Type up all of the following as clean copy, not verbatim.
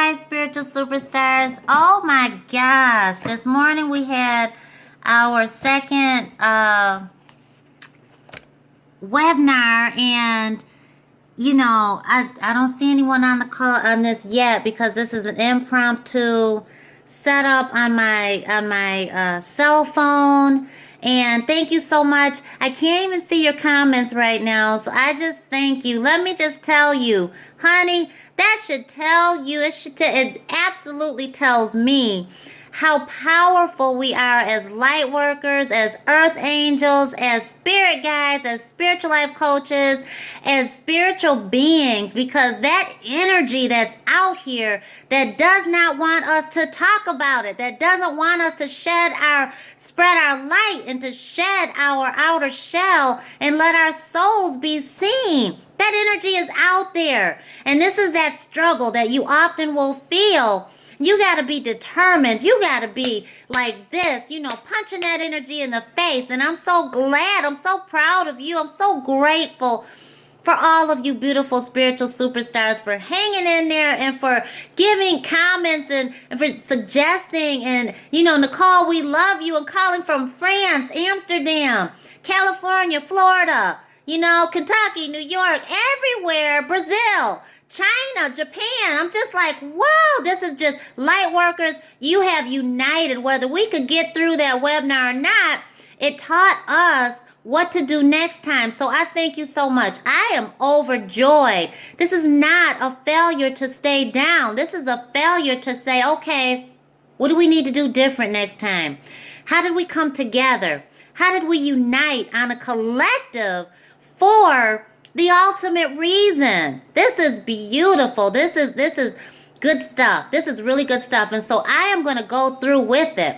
Hi, spiritual superstars. Oh my gosh. This morning we had our second webinar, and I don't see anyone on the call on this yet because this is an impromptu setup on my cell phone. And thank you so much. I can't even see your comments right now, so I just thank you. Let me just tell you, honey, that should tell you. It absolutely tells me how powerful we are as light workers, as earth angels, as spirit guides, as spiritual life coaches, as spiritual beings, because that energy that's out here that does not want us to talk about it, that doesn't want us to spread our light and to shed our outer shell and let our souls be seen. That energy is out there. And this is that struggle that you often will feel. You got to be determined. You got to be like this, punching that energy in the face. And I'm so glad. I'm so proud of you. I'm so grateful for all of you beautiful spiritual superstars for hanging in there and for giving comments and for suggesting. And, Necole, we love you, and calling from France, Amsterdam, California, Florida, Kentucky, New York, everywhere, Brazil, China, Japan. I'm just like, whoa, this is just light workers. You have united. Whether we could get through that webinar or not, it taught us what to do next time. So I thank you so much. I am overjoyed. This is not a failure to stay down. This is a failure to say, okay, what do we need to do different next time? How did we come together? How did we unite on a collective for the ultimate reason? This is beautiful. This is good stuff. This is really good stuff. And so I am going to go through with it.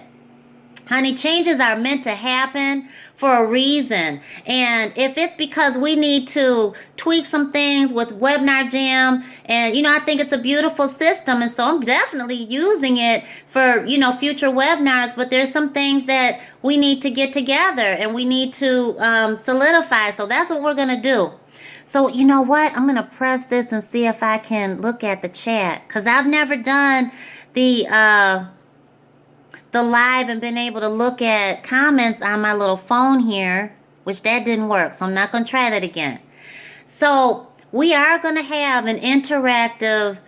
Honey, changes are meant to happen for a reason. And if it's because we need to tweak some things with Webinar Jam, and, I think it's a beautiful system. And so I'm definitely using it for, future webinars. But there's some things that we need to get together and we need to solidify. So that's what we're going to do. So you know what? I'm going to press this and see if I can look at the chat, because I've never done the live and been able to look at comments on my little phone here, which that didn't work. So I'm not going to try that again. So we are going to have an interactive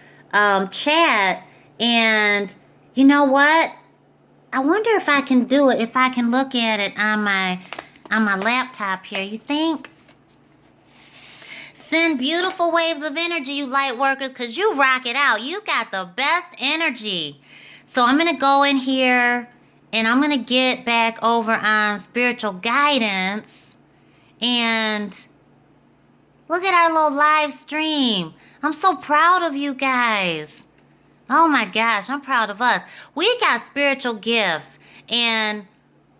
chat. And you know what? I wonder if I can do it, if I can look at it on my laptop here. You think? Send beautiful waves of energy, you light workers, because you rock it out. You got the best energy. So I'm going to go in here and I'm going to get back over on spiritual guidance and look at our little live stream. I'm so proud of you guys. Oh my gosh, I'm proud of us. We got spiritual gifts. And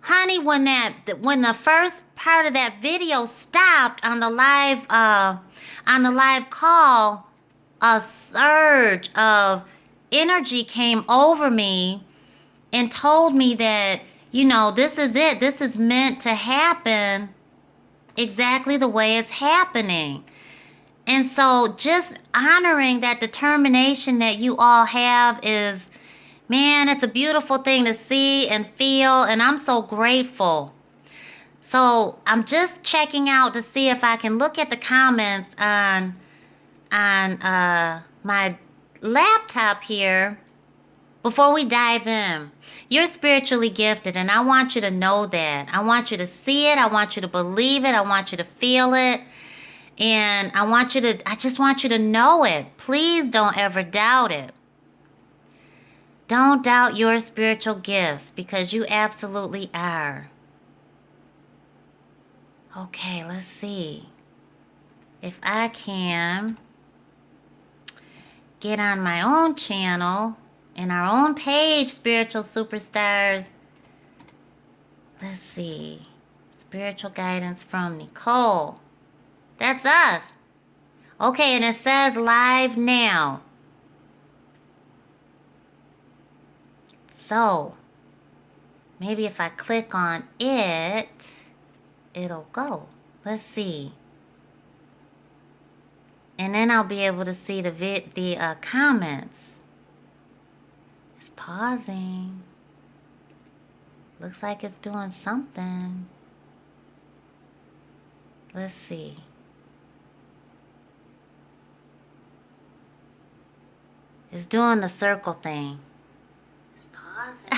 honey, when the first part of that video stopped on the live call, a surge of energy came over me and told me that, this is it. This is meant to happen exactly the way it's happening. And so just honoring that determination that you all have is, man, it's a beautiful thing to see and feel, and I'm so grateful. So I'm just checking out to see if I can look at the comments on my laptop here before we dive in. You're spiritually gifted, and I want you to know that. I want you to see it. I want you to believe it. I want you to feel it. And I just want you to know it. Please don't ever doubt it. Don't doubt your spiritual gifts, because you absolutely are. Okay, let's see if I can get on my own channel and our own page, spiritual superstars. Let's see. Spiritual guidance from Necole. That's us. Okay, and it says live now. So maybe if I click on it, it'll go. Let's see. And then I'll be able to see the comments. It's pausing. Looks like it's doing something. Let's see. It's doing the circle thing. It's pausing.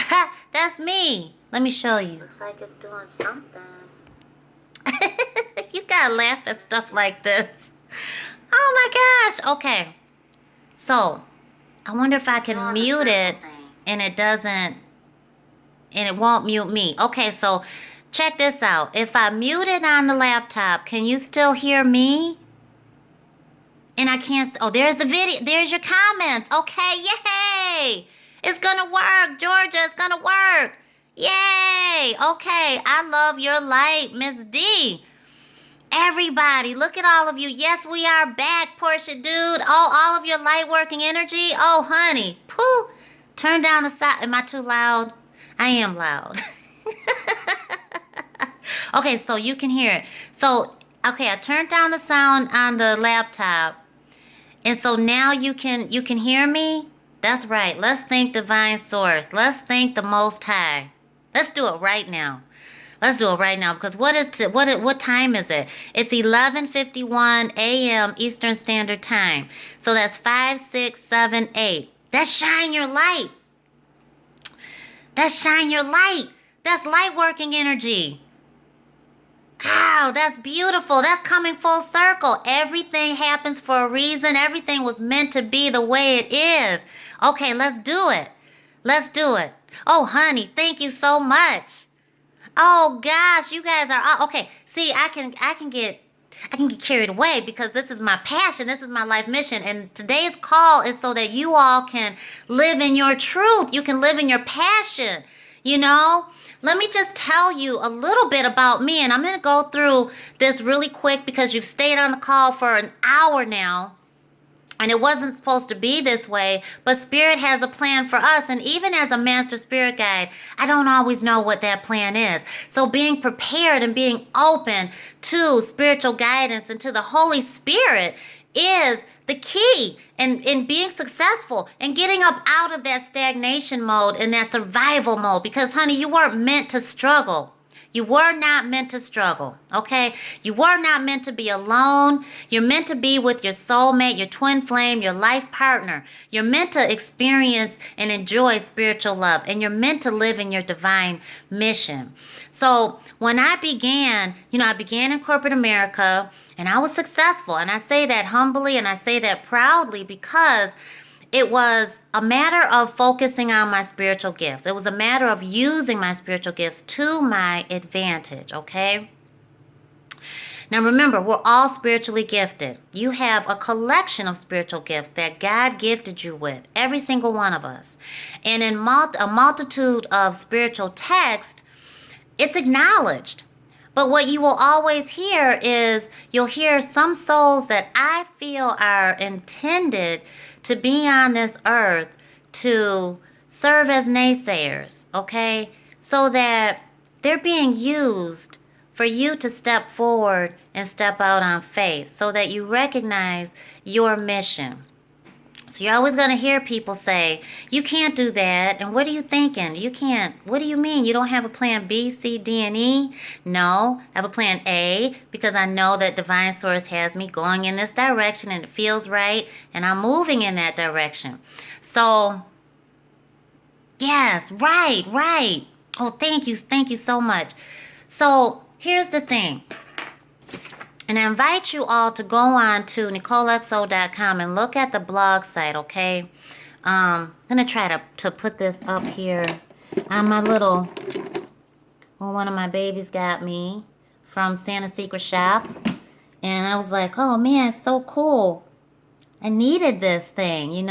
That's me. Let me show you. Looks like it's doing something. You gotta laugh at stuff like this. Oh my gosh. Okay. So, I wonder if I can mute it and it doesn't, and it won't mute me. Okay, so check this out. If I mute it on the laptop, can you still hear me? And I can't, oh, there's the video. There's your comments. Okay, yay. It's gonna work, Georgia. It's gonna work. Yay. Okay, I love your light, Miss D. Everybody, look at all of you. Yes, we are back, Portia, dude. Oh, all of your light working energy. Oh, honey. Pooh. Turn down the sound. Am I too loud? I am loud. Okay, so you can hear it. So, okay, I turned down the sound on the laptop. And so now you can hear me? That's right. Let's thank Divine Source. Let's thank the Most High. Let's do it right now. Let's do it right now, because what time is it? It's 11:51 a.m. Eastern Standard Time. So that's 5, 6, 7, 8. That's shine your light. That's shine your light. That's light working energy. Wow, that's beautiful. That's coming full circle. Everything happens for a reason. Everything was meant to be the way it is. Okay, let's do it. Let's do it. Oh, honey, thank you so much. Oh gosh, you guys are okay. See, I can get carried away because this is my passion. This is my life mission. And today's call is so that you all can live in your truth. You can live in your passion. You know, let me just tell you a little bit about me. And I'm going to go through this really quick because you've stayed on the call for an hour now. And it wasn't supposed to be this way, but Spirit has a plan for us. And even as a Master Spirit Guide, I don't always know what that plan is. So being prepared and being open to spiritual guidance and to the Holy Spirit is the key in being successful and getting up out of that stagnation mode and that survival mode. Because, honey, you weren't meant to struggle. You were not meant to struggle, okay? You were not meant to be alone. You're meant to be with your soulmate, your twin flame, your life partner. You're meant to experience and enjoy spiritual love, and you're meant to live in your divine mission. So when I began, I began in corporate America, and I was successful. And I say that humbly, and I say that proudly because it was a matter of focusing on my spiritual gifts. It was a matter of using my spiritual gifts to my advantage, okay? Now remember, we're all spiritually gifted. You have a collection of spiritual gifts that God gifted you with, every single one of us. And in a multitude of spiritual texts, it's acknowledged. But what you will always hear is, you'll hear some souls that I feel are intended to be on this earth to serve as naysayers, okay? So that they're being used for you to step forward and step out on faith so that you recognize your mission. So you're always going to hear people say, you can't do that. And what are you thinking? You can't. What do you mean? You don't have a plan B, C, D, and E? No, I have a plan A because I know that Divine Source has me going in this direction and it feels right. And I'm moving in that direction. So, yes, right. Oh, thank you so much. So here's the thing. And I invite you all to go on to NecoleXO.com and look at the blog site, okay? I'm going to try to put this up here on my little, one of my babies got me from Santa Secret Shop. And I was like, oh man, it's so cool. I needed this thing,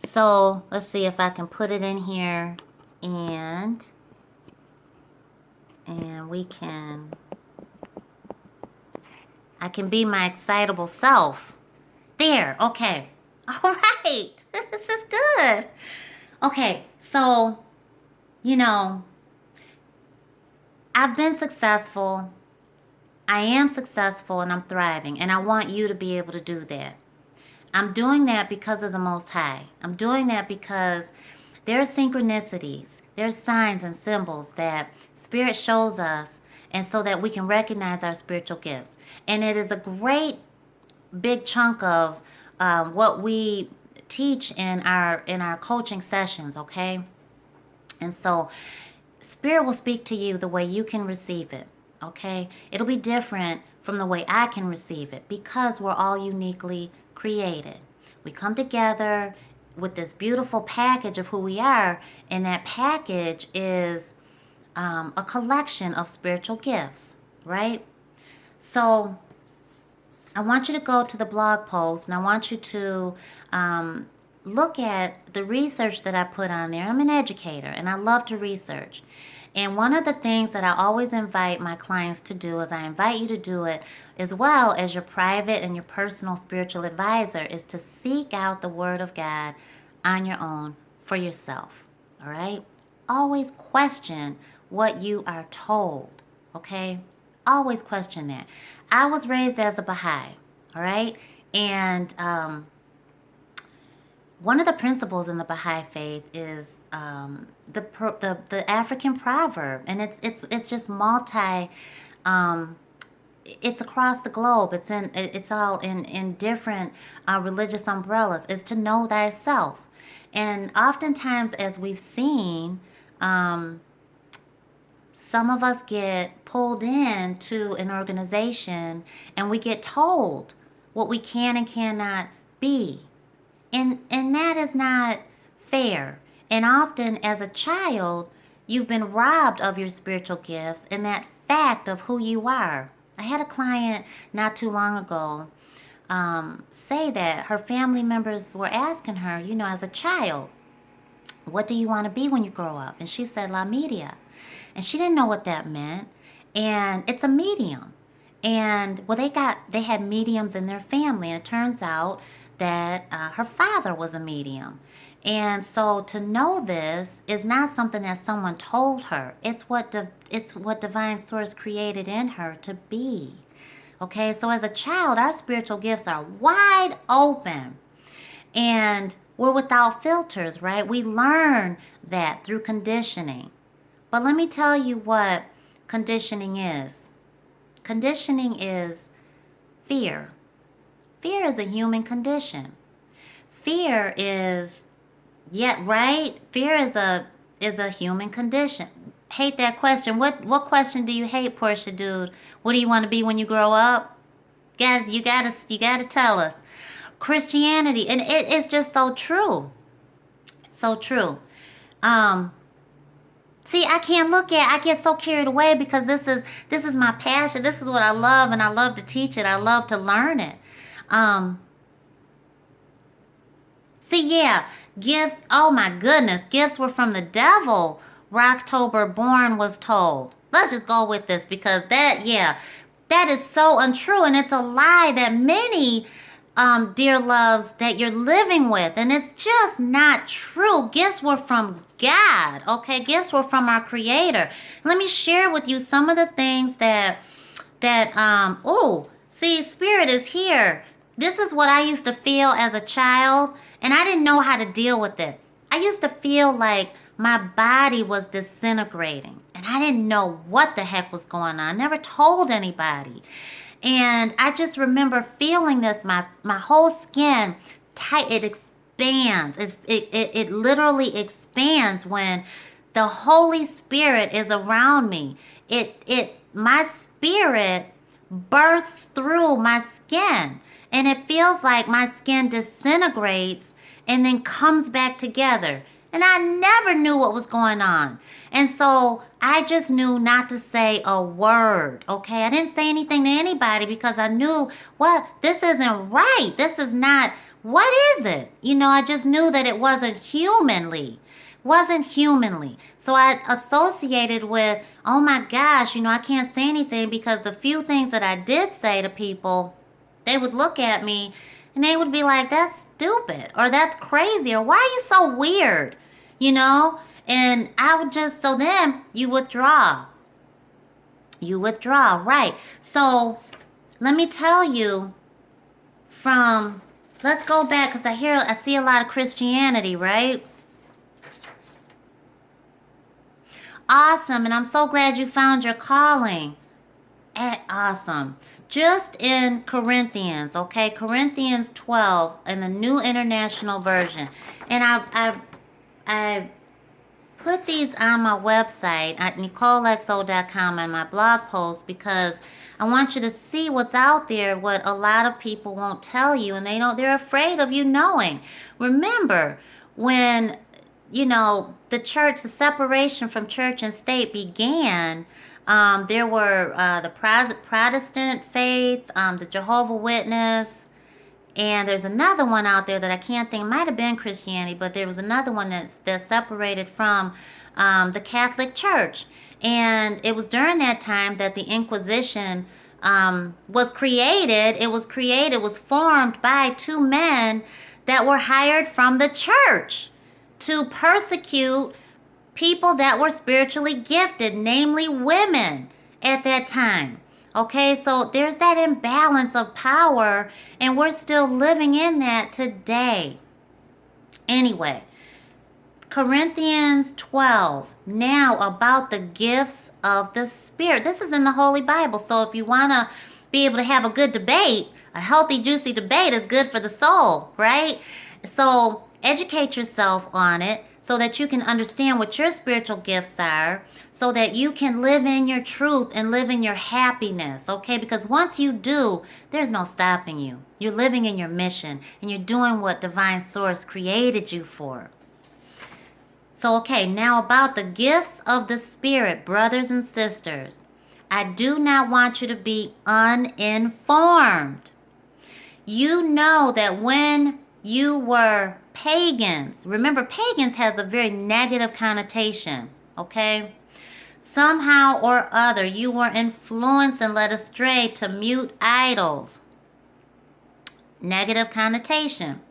So let's see if I can put it in here and we can... I can be my excitable self. There, okay. All right, this is good. Okay, so, I've been successful. I am successful and I'm thriving. And I want you to be able to do that. I'm doing that because of the Most High. I'm doing that because There are synchronicities. There's signs and symbols that Spirit shows us, and so that we can recognize our spiritual gifts. And it is a great big chunk of what we teach in our coaching sessions, okay? And so Spirit will speak to you the way you can receive it, okay? It'll be different from the way I can receive it, because we're all uniquely created. We come together with this beautiful package of who we are, and that package is a collection of spiritual gifts, right? So I want you to go to the blog post, and I want you to look at the research that I put on there. I'm an educator, and I love to research. And one of the things that I always invite my clients to do is I invite you to do it as well as your private and your personal spiritual advisor, is to seek out the Word of God on your own for yourself, all right? Always question what you are told, okay? Always question that. I was raised as a Baha'i, all right? And one of the principles in the Baha'i faith is the African proverb, and it's just multi. It's across the globe. It's all in different religious umbrellas. Is to know thyself, and oftentimes, as we've seen, some of us get pulled into an organization, and we get told what we can and cannot be. And that is not fair. And often as a child, you've been robbed of your spiritual gifts and that fact of who you are. I had a client not too long ago say that her family members were asking her, as a child, what do you want to be when you grow up? And she said, La Media. And she didn't know what that meant. And it's a medium. And well, they had mediums in their family. And it turns out that her father was a medium. And so to know this is not something that someone told her. It's what divine source created in her to be. Okay, so as a child, our spiritual gifts are wide open. And we're without filters, right? We learn that through conditioning. But let me tell you what conditioning is. Conditioning is fear. Fear is a human condition. Fear is, right? Fear is a human condition. Hate that question. What question do you hate, Portia Dude? What do you want to be when you grow up? You gotta tell us. Christianity, and it's just so true. So true. See, I get so carried away because this is my passion. This is what I love, and I love to teach it. I love to learn it. Gifts, oh my goodness, gifts were from the devil. Rocktober Born was told. Let's just go with this because that is so untrue, and it's a lie that many dear loves that you're living with, and it's just not true. Gifts were from God, okay? Gifts were from our Creator. Let me share with you some of the things that Spirit is here. This is what I used to feel as a child, and I didn't know how to deal with it. I used to feel like my body was disintegrating, and I didn't know what the heck was going on. I never told anybody. And I just remember feeling this, my whole skin tight, it expands. It literally expands when the Holy Spirit is around me. My spirit bursts through my skin, and it feels like my skin disintegrates and then comes back together. And I never knew what was going on. And so I just knew not to say a word, okay? I didn't say anything to anybody because I knew, this isn't right. This is not, what is it? I just knew that it wasn't humanly. So I associated with, oh my gosh, I can't say anything because the few things that I did say to people, they would look at me and they would be like, that's stupid, or that's crazy, or why are you so weird? And I would so then you withdraw, right? So let me tell you let's go back because I see a lot of Christianity, right? Awesome. And I'm so glad you found your calling. Awesome. Just in Corinthians, okay? Corinthians 12 in the New International Version. And I put these on my website at NecoleXO.com on my blog post because I want you to see what's out there, what a lot of people won't tell you, and they're afraid of you knowing. Remember, when, the separation from church and state began, there were the Protestant faith, the Jehovah's Witness, and there's another one out there that I can't think. It might have been Christianity, but there was another one that's separated from the Catholic Church. And it was during that time that the Inquisition was created. It was formed by two men that were hired from the church to persecute people that were spiritually gifted, namely women at that time. Okay, so there's that imbalance of power, and we're still living in that today. Anyway, Corinthians 12, now about the gifts of the Spirit. This is in the Holy Bible, so if you want to be able to have a good debate, a healthy, juicy debate is good for the soul, right? So educate yourself on it so that you can understand what your spiritual gifts are, so that you can live in your truth and live in your happiness, okay? Because once you do, there's no stopping you. You're living in your mission, and you're doing what Divine Source created you for. So, okay, now about the gifts of the Spirit, brothers and sisters. I do not want you to be uninformed. You know that when you were pagans, remember, pagans has a very negative connotation, okay? Somehow or other, you were influenced and led astray to mute idols. Negative connotation.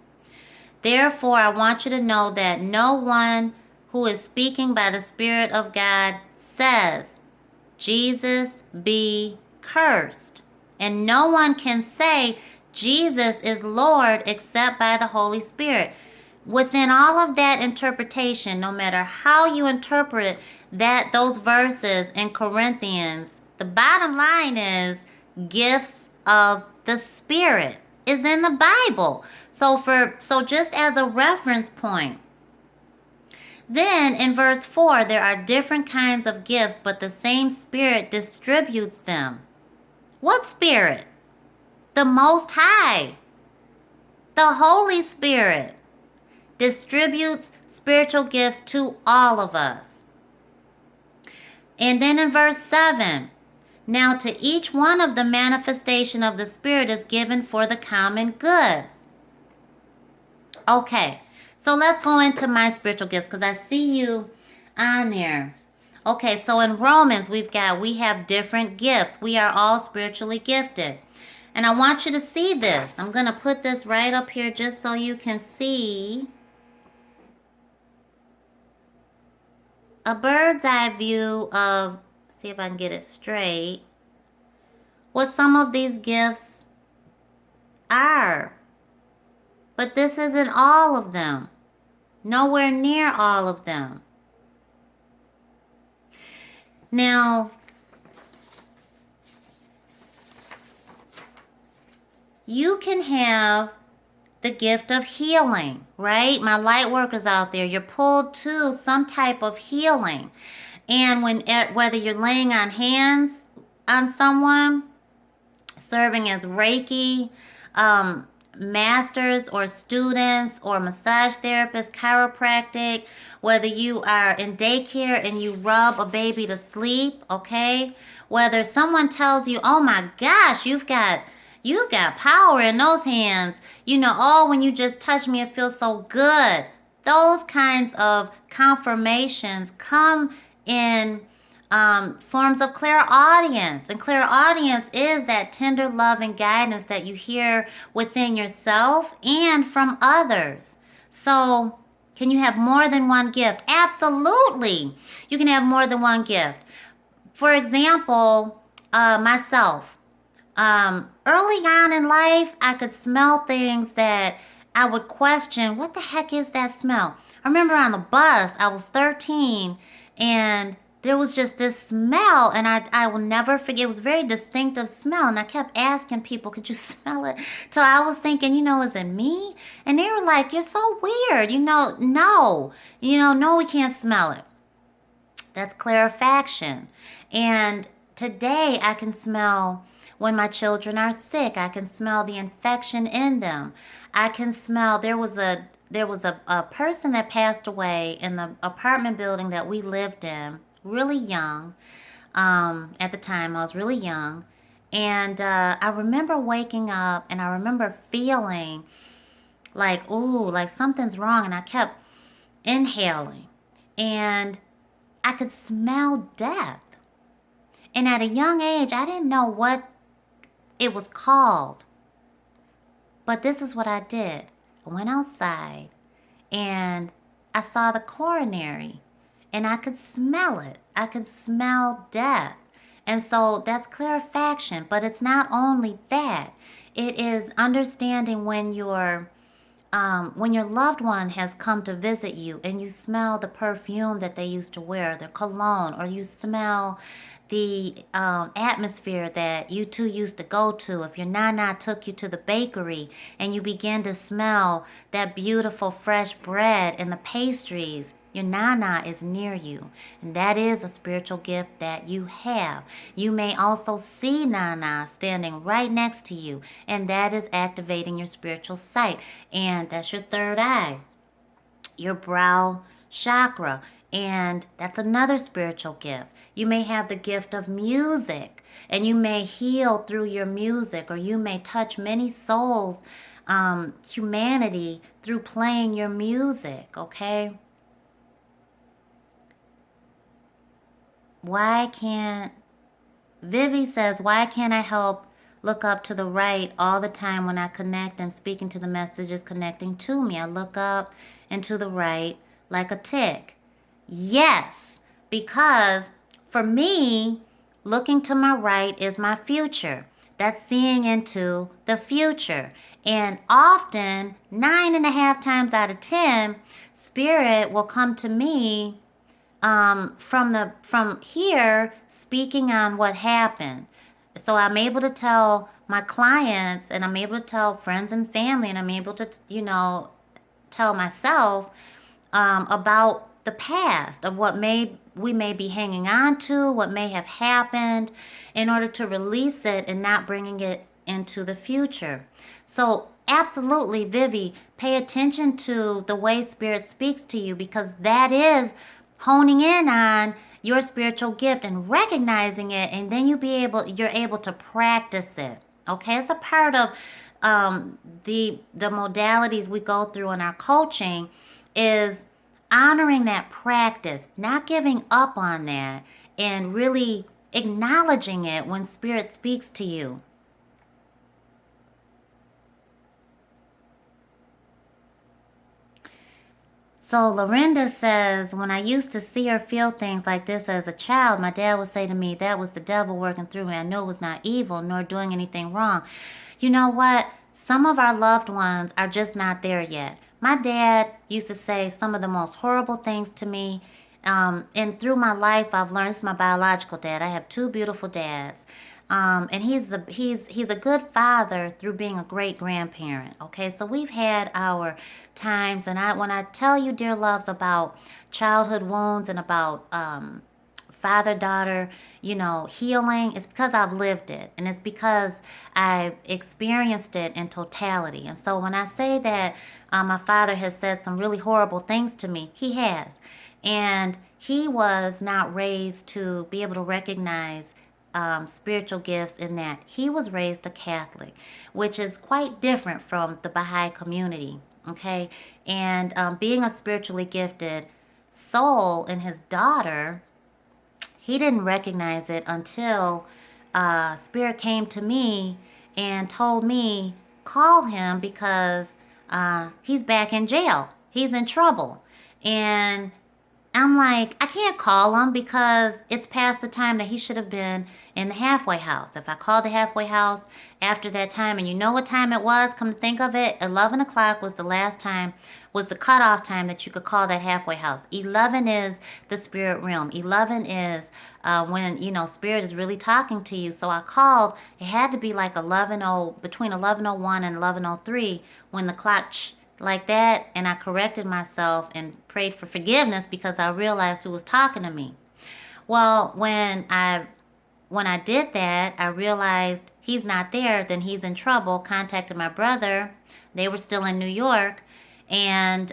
Therefore, I want you to know that no one who is speaking by the Spirit of God says, Jesus be cursed. And no one can say, Jesus is Lord except by the Holy Spirit. Within all of that interpretation, no matter how you interpret those verses in Corinthians, the bottom line is gifts of the Spirit is in the Bible. So just as a reference point. Then in verse 4, there are different kinds of gifts, but the same Spirit distributes them. What Spirit? The Most High. The Holy Spirit distributes spiritual gifts to all of us. And then in verse 7, now to each one of the manifestation of the Spirit is given for the common good. Okay, so let's go into my spiritual gifts because I see you on there. Okay, so in Romans, we have different gifts. We are all spiritually gifted. And I want you to see this. I'm going to put this right up here just so you can see a bird's eye view of, see if I can get it straight, what some of these gifts are. But this isn't all of them. Nowhere near all of them. Now, you can have the gift of healing, right? My light workers out there, you're pulled to some type of healing. And whether you're laying on hands on someone, serving as Reiki, masters or students or massage therapists, chiropractic, whether you are in daycare and you rub a baby to sleep, okay? Whether someone tells you, oh my gosh, you've got power in those hands. Oh, when you just touch me, it feels so good. Those kinds of confirmations come in forms of clairaudience. And clairaudience is that tender love and guidance that you hear within yourself and from others. So, can you have more than one gift? Absolutely. You can have more than one gift. For example, myself. Early on in life, I could smell things that I would question, what the heck is that smell? I remember on the bus, I was 13, and there was just this smell, and I will never forget. It was a very distinctive smell, and I kept asking people, could you smell it? Till I was thinking, is it me? And they were like, you're so weird. No. No, we can't smell it. That's clarifaction. And today I can smell when my children are sick. I can smell the infection in them. I can smell, there was a person that passed away in the apartment building that we lived in, really young. At the time, I was really young. And I remember waking up and I remember feeling like, ooh, like something's wrong. And I kept inhaling. And I could smell death. And at a young age, I didn't know what it was called. But this is what I did. I went outside and I saw the coronary and I could smell it. I could smell death. And so that's clarifaction. But it's not only that. It is understanding when your loved one has come to visit you and you smell the perfume that they used to wear, their cologne, or you smell the atmosphere that you two used to go to. If your nana took you to the bakery and you begin to smell that beautiful fresh bread and the pastries, your nana is near you. And that is a spiritual gift that you have. You may also see nana standing right next to you, and that is activating your spiritual sight. And that's your third eye, your brow chakra. And that's another spiritual gift. You may have the gift of music, and you may heal through your music, or you may touch many souls, humanity, through playing your music, okay? Vivi says, why can't I help look up to the right all the time when I connect and speaking to the messages connecting to me? I look up and to the right like a tick. Yes, because for me, looking to my right is my future. That's seeing into the future. And often, 9.5 times out of 10, spirit will come to me from here, speaking on what happened. So I'm able to tell my clients, and I'm able to tell friends and family, and I'm able to, tell myself about the past, of what we may be hanging on to, what may have happened, in order to release it and not bringing it into the future. So absolutely, Vivi, pay attention to the way Spirit speaks to you, because that is honing in on your spiritual gift and recognizing it, and then you're able to practice it. Okay, it's a part of the modalities we go through in our coaching, is honoring that practice, not giving up on that, and really acknowledging it when Spirit speaks to you. So Lorinda says, when I used to see or feel things like this as a child, my dad would say to me, that was the devil working through me. I knew it was not evil nor doing anything wrong. You know what? Some of our loved ones are just not there yet. My dad used to say some of the most horrible things to me. And through my life, I've learned, this is my biological dad. I have 2 beautiful dads. And he's a good father through being a great grandparent. Okay, so we've had our times, and when I tell you, dear loves, about childhood wounds and about father-daughter, healing, it's because I've lived it, and it's because I've experienced it in totality. And so when I say that my father has said some really horrible things to me, he has, and he was not raised to be able to recognize spiritual gifts, in that he was raised a Catholic, which is quite different from the Baha'i community, okay? And being a spiritually gifted soul in his daughter, he didn't recognize it until Spirit came to me and told me, call him, because he's back in jail. He's in trouble. And I'm like, I can't call him because it's past the time that he should have been in the halfway house. If I called the halfway house after that time, and you know what time it was, come to think of it, 11 o'clock was the last time, was the cutoff time that you could call that halfway house. 11 is the spirit realm. 11 is when, spirit is really talking to you. So I called, it had to be like between 11:01 and 11:03 when the clock like that, and I corrected myself and prayed for forgiveness because I realized who was talking to me. Well, when I did that, I realized he's not there, then he's in trouble. Contacted my brother. They were still in New York, and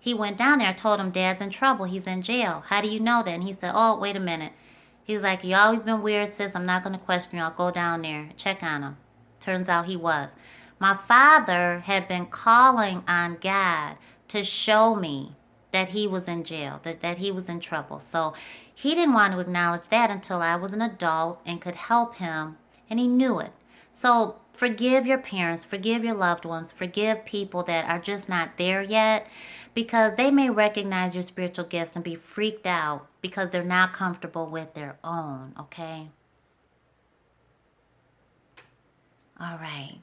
he went down there. I told him, Dad's in trouble. He's in jail. How do you know that? And he said, oh, wait a minute. He's like, you always been weird, sis. I'm not going to question you. I'll go down there, check on him. Turns out he was. My father had been calling on God to show me that he was in jail, that he was in trouble. So he didn't want to acknowledge that until I was an adult and could help him, and he knew it. So forgive your parents, forgive your loved ones, forgive people that are just not there yet, because they may recognize your spiritual gifts and be freaked out because they're not comfortable with their own, okay? All right.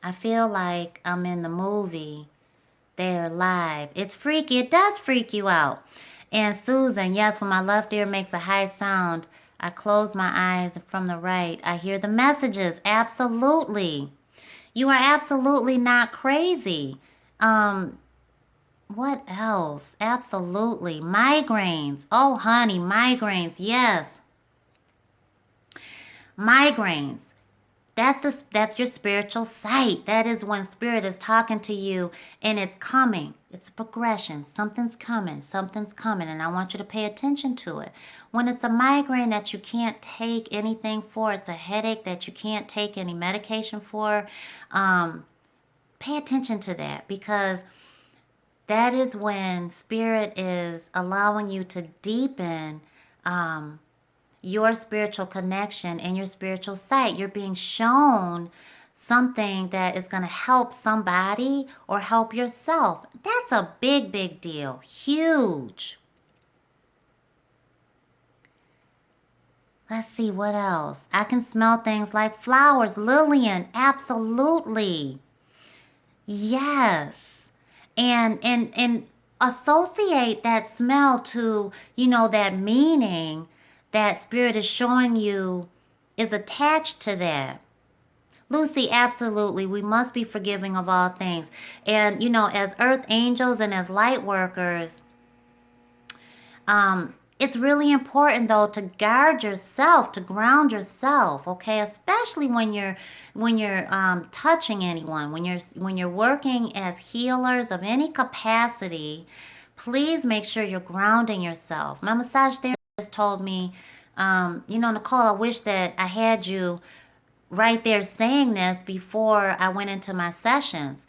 I feel like I'm in the movie They're Live. It's freaky. It does freak you out. And Susan, yes, when my left ear makes a high sound, I close my eyes, and from the right, I hear the messages. Absolutely. You are absolutely not crazy. What else? Absolutely. Migraines. Oh, honey, migraines. Yes. Migraines. That's your spiritual sight. That is when spirit is talking to you and it's coming. It's a progression. Something's coming. Something's coming. And I want you to pay attention to it. When it's a migraine that you can't take anything for, it's a headache that you can't take any medication for, pay attention to that, because that is when spirit is allowing you to deepen your spiritual connection and your spiritual sight. You're being shown something that is going to help somebody or help yourself. That's a big, big deal. Huge. Let's see what else. I can smell things like flowers. Lillian, absolutely. Yes. And associate that smell to, that meaning that spirit is showing you is attached to that. Lucy, absolutely. We must be forgiving of all things. And, as earth angels and as light workers, it's really important, though, to guard yourself, to ground yourself, okay? Especially when you're touching anyone, when you're working as healers of any capacity. Please make sure you're grounding yourself. My massage therapist told me, Necole, I wish that I had you right there saying this before I went into my sessions,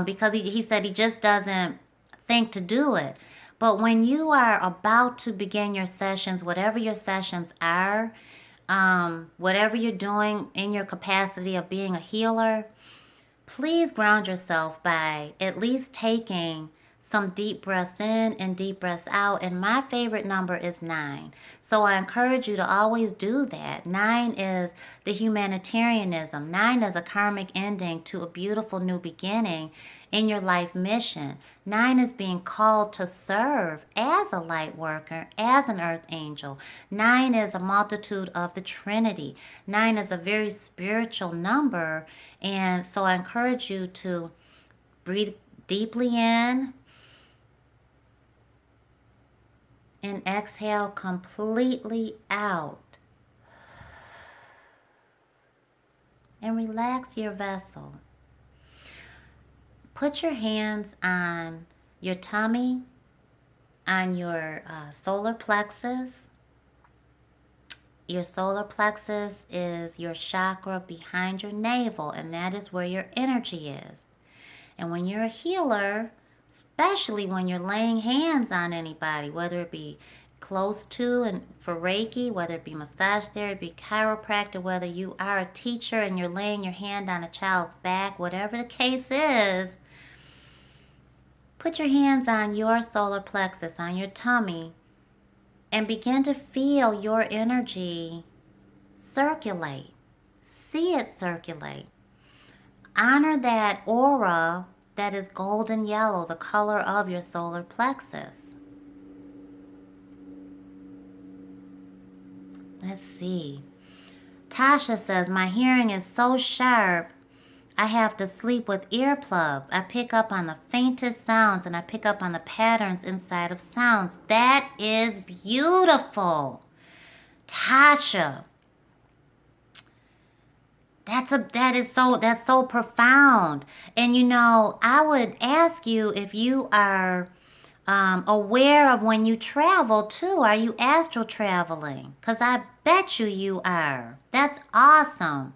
because he said he just doesn't think to do it. But when you are about to begin your sessions, whatever your sessions are, whatever you're doing in your capacity of being a healer, please ground yourself by at least taking some deep breaths in and deep breaths out. And my favorite number is 9. So I encourage you to always do that. 9 is the humanitarianism. 9 is a karmic ending to a beautiful new beginning in your life mission. 9 is being called to serve as a light worker, as an earth angel. 9 is a multitude of the Trinity. 9 is a very spiritual number. And so I encourage you to breathe deeply in and exhale completely out. And relax your vessel. Put your hands on your tummy, on your solar plexus. Your solar plexus is your chakra behind your navel, and that is where your energy is. And when you're a healer, especially when you're laying hands on anybody, whether it be close to and for Reiki, whether it be massage therapy, chiropractor, whether you are a teacher and you're laying your hand on a child's back, whatever the case is, Put your hands on your solar plexus, on your tummy, and begin to feel your energy circulate. See it circulate. Honor that aura that is golden yellow, the color of your solar plexus. Let's see. Tasha says, my hearing is so sharp, I have to sleep with earplugs. I pick up on the faintest sounds and I pick up on the patterns inside of sounds. That is beautiful. Tasha. That's so profound. And I would ask you if you are aware of when you travel too. Are you astral traveling? Because I bet you are. That's awesome.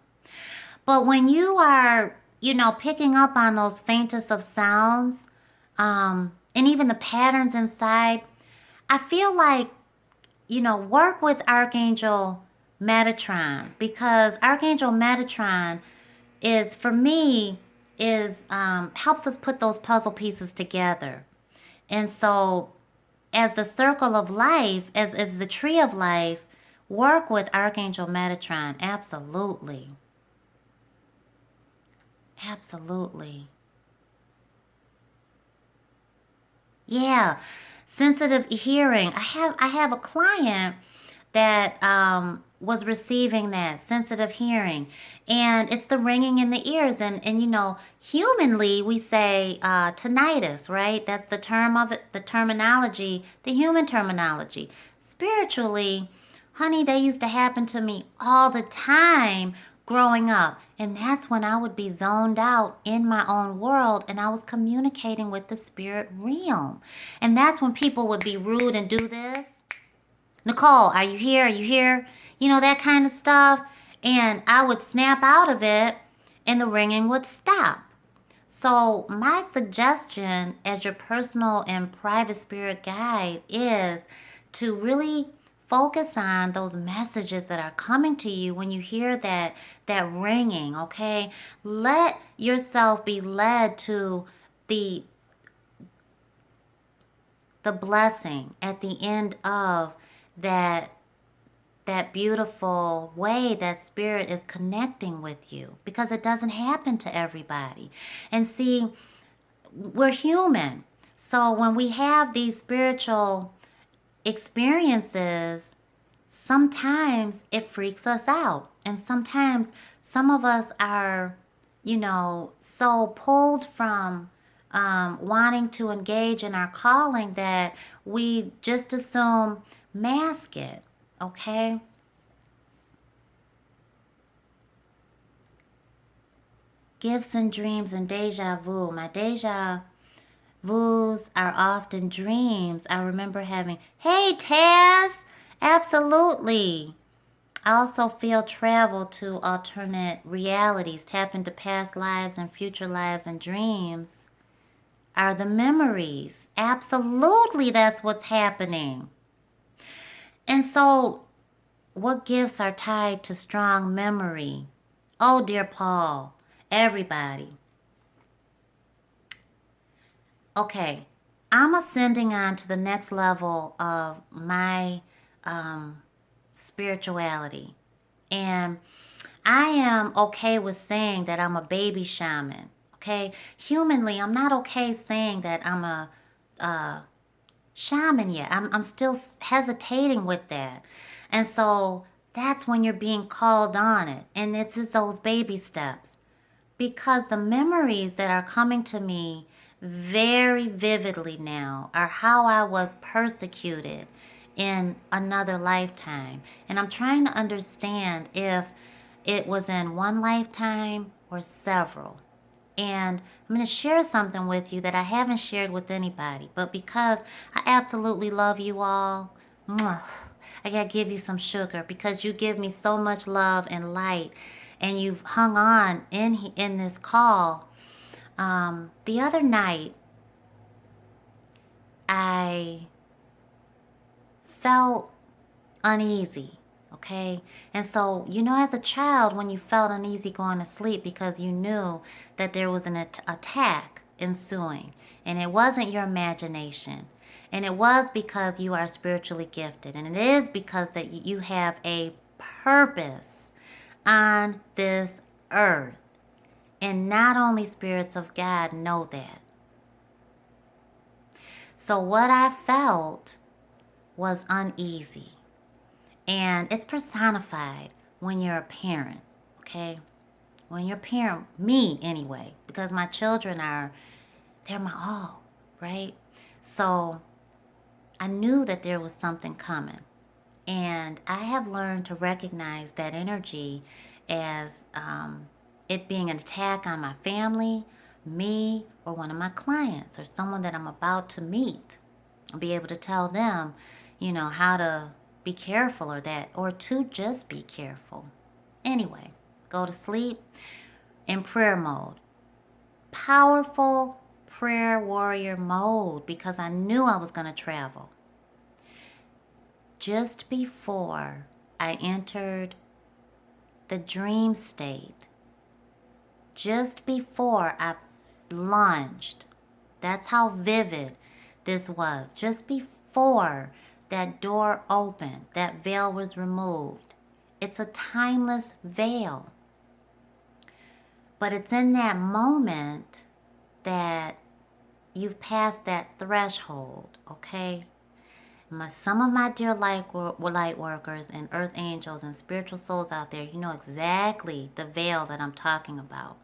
But when you are, picking up on those faintest of sounds, and even the patterns inside, I feel like, work with Archangel Metatron, because Archangel Metatron for me, helps us put those puzzle pieces together. And so as the circle of life, as the tree of life, work with Archangel Metatron. Absolutely. Absolutely. Yeah. Sensitive hearing. I have a client that was receiving that sensitive hearing, and it's the ringing in the ears, and humanly we say tinnitus, right? That's the term of it, the terminology, the human terminology. Spiritually, honey, that used to happen to me all the time growing up, and that's when I would be zoned out in my own world, and I was communicating with the spirit realm. And that's when people would be rude and do this. Necole, are you here? Are you here? That kind of stuff. And I would snap out of it and the ringing would stop. So my suggestion as your personal and private spirit guide is to really focus on those messages that are coming to you when you hear that ringing, okay? Let yourself be led to the blessing at the end of that beautiful way that spirit is connecting with you, because it doesn't happen to everybody. And see, we're human. So when we have these spiritual experiences, sometimes it freaks us out. And sometimes some of us are, so pulled from wanting to engage in our calling that we just assume mask it, okay? Gifts and dreams and deja vu. My deja vus are often dreams. I remember having, hey Taz, absolutely. I also feel travel to alternate realities, tap into past lives and future lives, and dreams are the memories. Absolutely, that's what's happening. And so, what gifts are tied to strong memory? Oh, dear Paul, everybody. Okay, I'm ascending on to the next level of my spirituality. And I am okay with saying that I'm a baby shaman. Okay, humanly, I'm not okay saying that I'm a shaman yet. I'm still hesitating with that. And so that's when you're being called on it. And it's those baby steps. Because the memories that are coming to me very vividly now are how I was persecuted in another lifetime. And I'm trying to understand if it was in one lifetime or several. And I'm going to share something with you that I haven't shared with anybody. But because I absolutely love you all, I got to give you some sugar, because you give me so much love and light. And you've hung on in this call. The other night, I felt uneasy. Okay, and so as a child, when you felt uneasy going to sleep because you knew that there was an attack ensuing. And it wasn't your imagination. And it was because you are spiritually gifted. And it is because that you have a purpose on this earth. And not only spirits of God know that. So what I felt was uneasy. And it's personified when you're a parent, okay? When you're a parent, me anyway, because my children they're my all, right? So I knew that there was something coming. And I have learned to recognize that energy as it being an attack on my family, me, or one of my clients, or someone that I'm about to meet. I'll be able to tell them, how to be careful or to just be careful. Anyway, go to sleep in prayer mode. Powerful prayer warrior mode, because I knew I was going to travel. Just before I entered the dream state, just before I lunged, that's how vivid this was. Just before that door opened, that veil was removed. It's a timeless veil. But it's in that moment that you've passed that threshold, okay? Some of my dear light workers and earth angels and spiritual souls out there, you know exactly the veil that I'm talking about.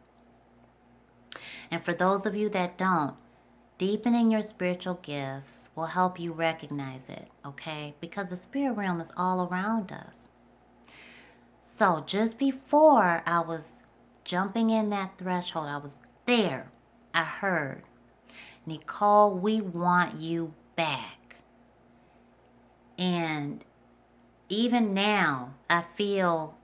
And for those of you that don't, deepening your spiritual gifts will help you recognize it, okay? Because the spirit realm is all around us. So just before I was jumping in that threshold, I was there. I heard, Necole, we want you back. And even now, I feel,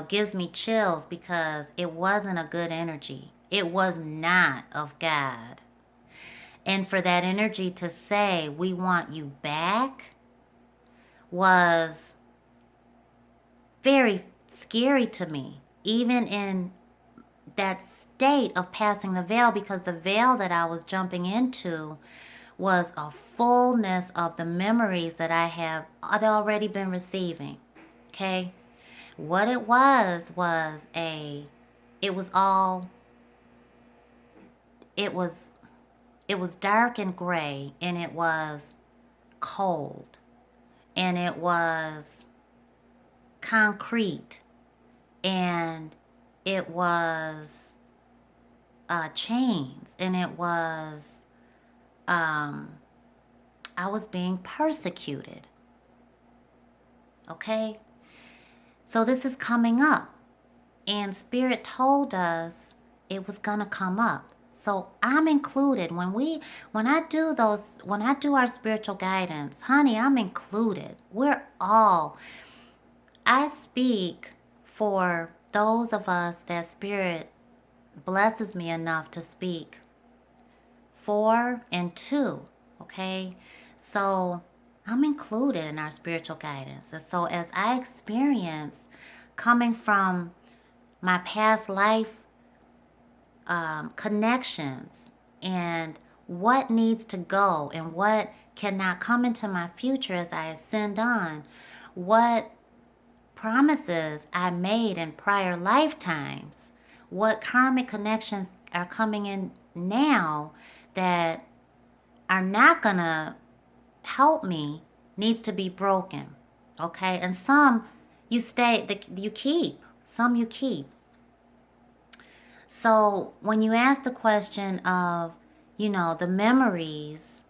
gives me chills because it wasn't a good energy. It was not of God. And for that energy to say, we want you back, was very scary to me, even in that state of passing the veil, because the veil that I was jumping into was a fullness of the memories that I'd already been receiving, okay? What it was it was dark and gray, and it was cold, and it was concrete, and it was chains, and it was I was being persecuted. Okay? So this is coming up. And Spirit told us it was gonna come up. So I'm included. When I do our spiritual guidance, honey, I'm included. I speak for those of us that Spirit blesses me enough to speak for and to, okay? So I'm included in our spiritual guidance. And so as I experience coming from my past life connections and what needs to go and what cannot come into my future as I ascend on, what promises I made in prior lifetimes, what karmic connections are coming in now that are not gonna help me, needs to be broken, okay? And some you keep, some you keep. So when you ask the question of, the memories,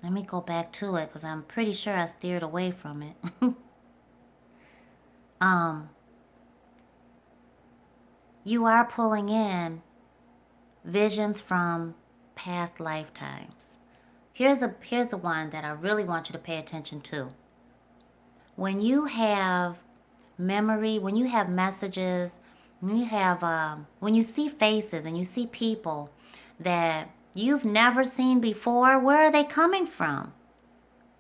let me go back to it because I'm pretty sure I steered away from it. You are pulling in visions from past lifetimes. Here's a one that I really want you to pay attention to. When you have memory, when you have messages, when you see faces and you see people that you've never seen before, where are they coming from?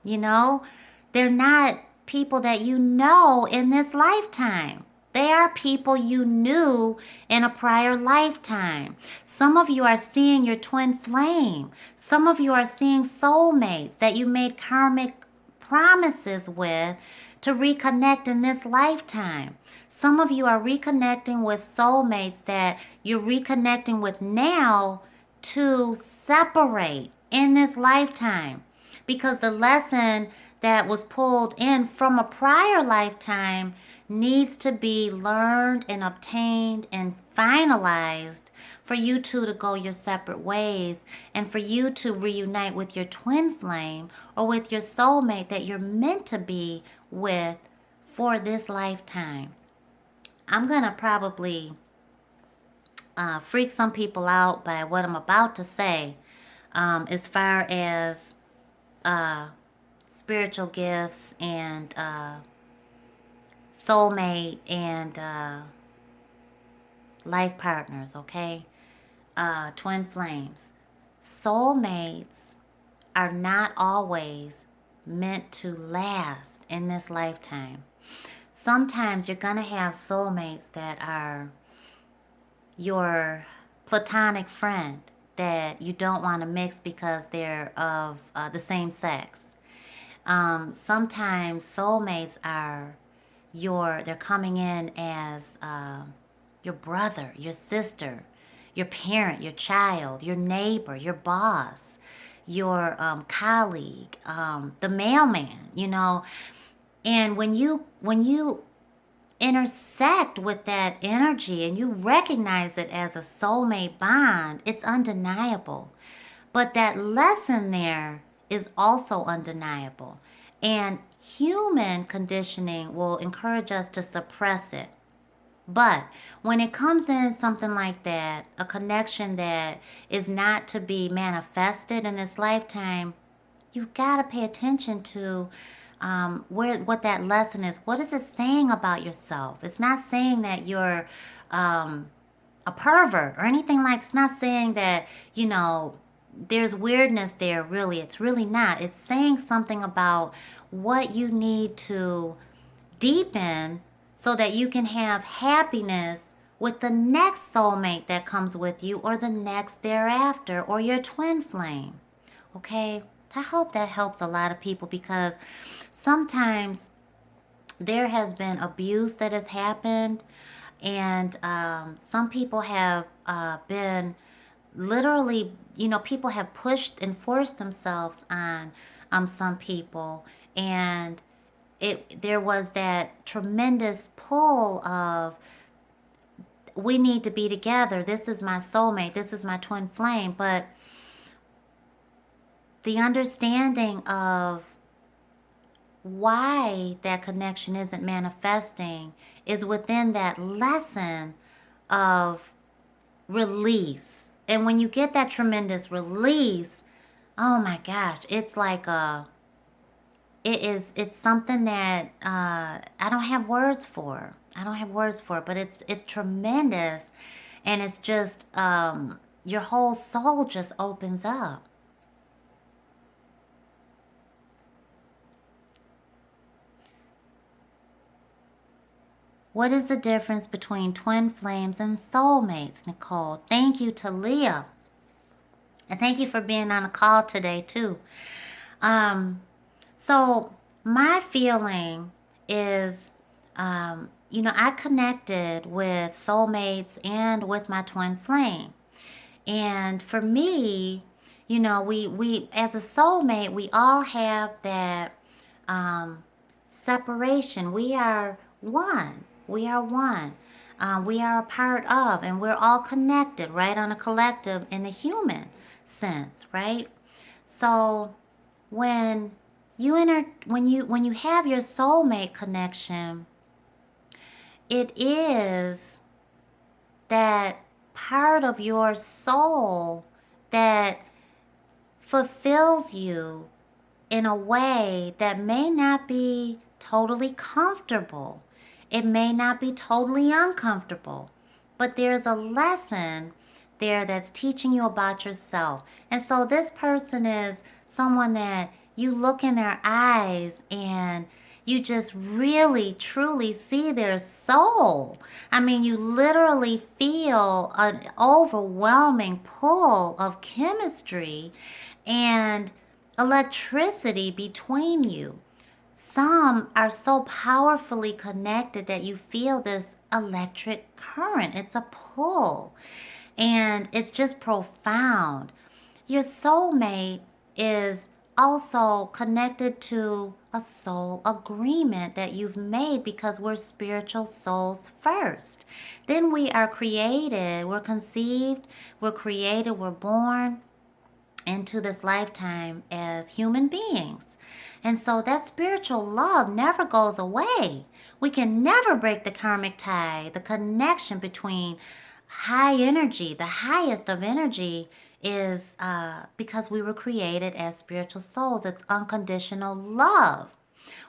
They're not people that you know in this lifetime. They are people you knew in a prior lifetime. Some of you are seeing your twin flame. Some of you are seeing soulmates that you made karmic promises with to reconnect in this lifetime. Some of you are reconnecting with soulmates that you're reconnecting with now to separate in this lifetime, because the lesson that was pulled in from a prior lifetime needs to be learned and obtained and finalized for you two to go your separate ways, and for you to reunite with your twin flame or with your soulmate that you're meant to be with for this lifetime. I'm going to probably freak some people out by what I'm about to say, as far as spiritual gifts and soulmate and life partners, okay? Twin flames. Soulmates are not always meant to last in this lifetime. Sometimes you're going to have soulmates that are your platonic friend that you don't want to mix because they're of the same sex. Sometimes soulmates are they're coming in as your brother, your sister, your parent, your child, your neighbor, your boss, your colleague, the mailman, you know. And when you intersect with that energy and you recognize it as a soulmate bond, it's undeniable. But that lesson there is also undeniable. And human conditioning will encourage us to suppress it. But when it comes in something like that, a connection that is not to be manifested in this lifetime, you've got to pay attention to what that lesson is. What is it saying about yourself? It's not saying that you're a pervert or anything like. It's not saying that, you know, there's weirdness there. Really, it's really not. It's saying something about what you need to deepen so that you can have happiness with the next soulmate that comes with you, or the next thereafter, or your twin flame. Okay? I hope that helps a lot of people, because sometimes there has been abuse that has happened, and some people have been literally, you know, people have pushed and forced themselves on some people, and there was that tremendous pull of, we need to be together, this is my soulmate, this is my twin flame. But the understanding of why that connection isn't manifesting is within that lesson of release. And when you get that tremendous release, oh my gosh, it's like it's something that I don't have words for. But it's tremendous, and it's just your whole soul just opens up. What is the difference between twin flames and soulmates, Necole? Thank you to Leah. And thank you for being on the call today, too. So my feeling is, you know, I connected with soulmates and with my twin flame. And for me, you know, we as a soulmate, we all have that separation. We are one. We are one. We are a part of, and we're all connected, right, on a collective in the human sense, right? So when you have your soulmate connection, it is that part of your soul that fulfills you in a way that may not be totally comfortable. It may not be totally uncomfortable, but there's a lesson there that's teaching you about yourself. And so this person is someone that you look in their eyes and you just really truly see their soul. I mean, you literally feel an overwhelming pull of chemistry and electricity between you. Some are so powerfully connected that you feel this electric current. It's a pull, and it's just profound. Your soulmate is also connected to a soul agreement that you've made, because we're spiritual souls first. Then we are created, we're conceived, we're created, we're born into this lifetime as human beings. And so that spiritual love never goes away. We can never break the karmic tie, the connection between high energy, the highest of energy is because we were created as spiritual souls. It's unconditional love.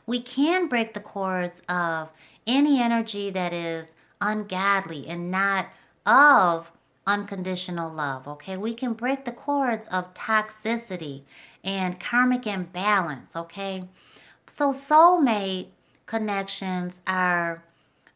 We can break the cords of any energy that is ungodly and not of unconditional love, okay? We can break the cords of toxicity and karmic imbalance, okay? So soulmate connections are,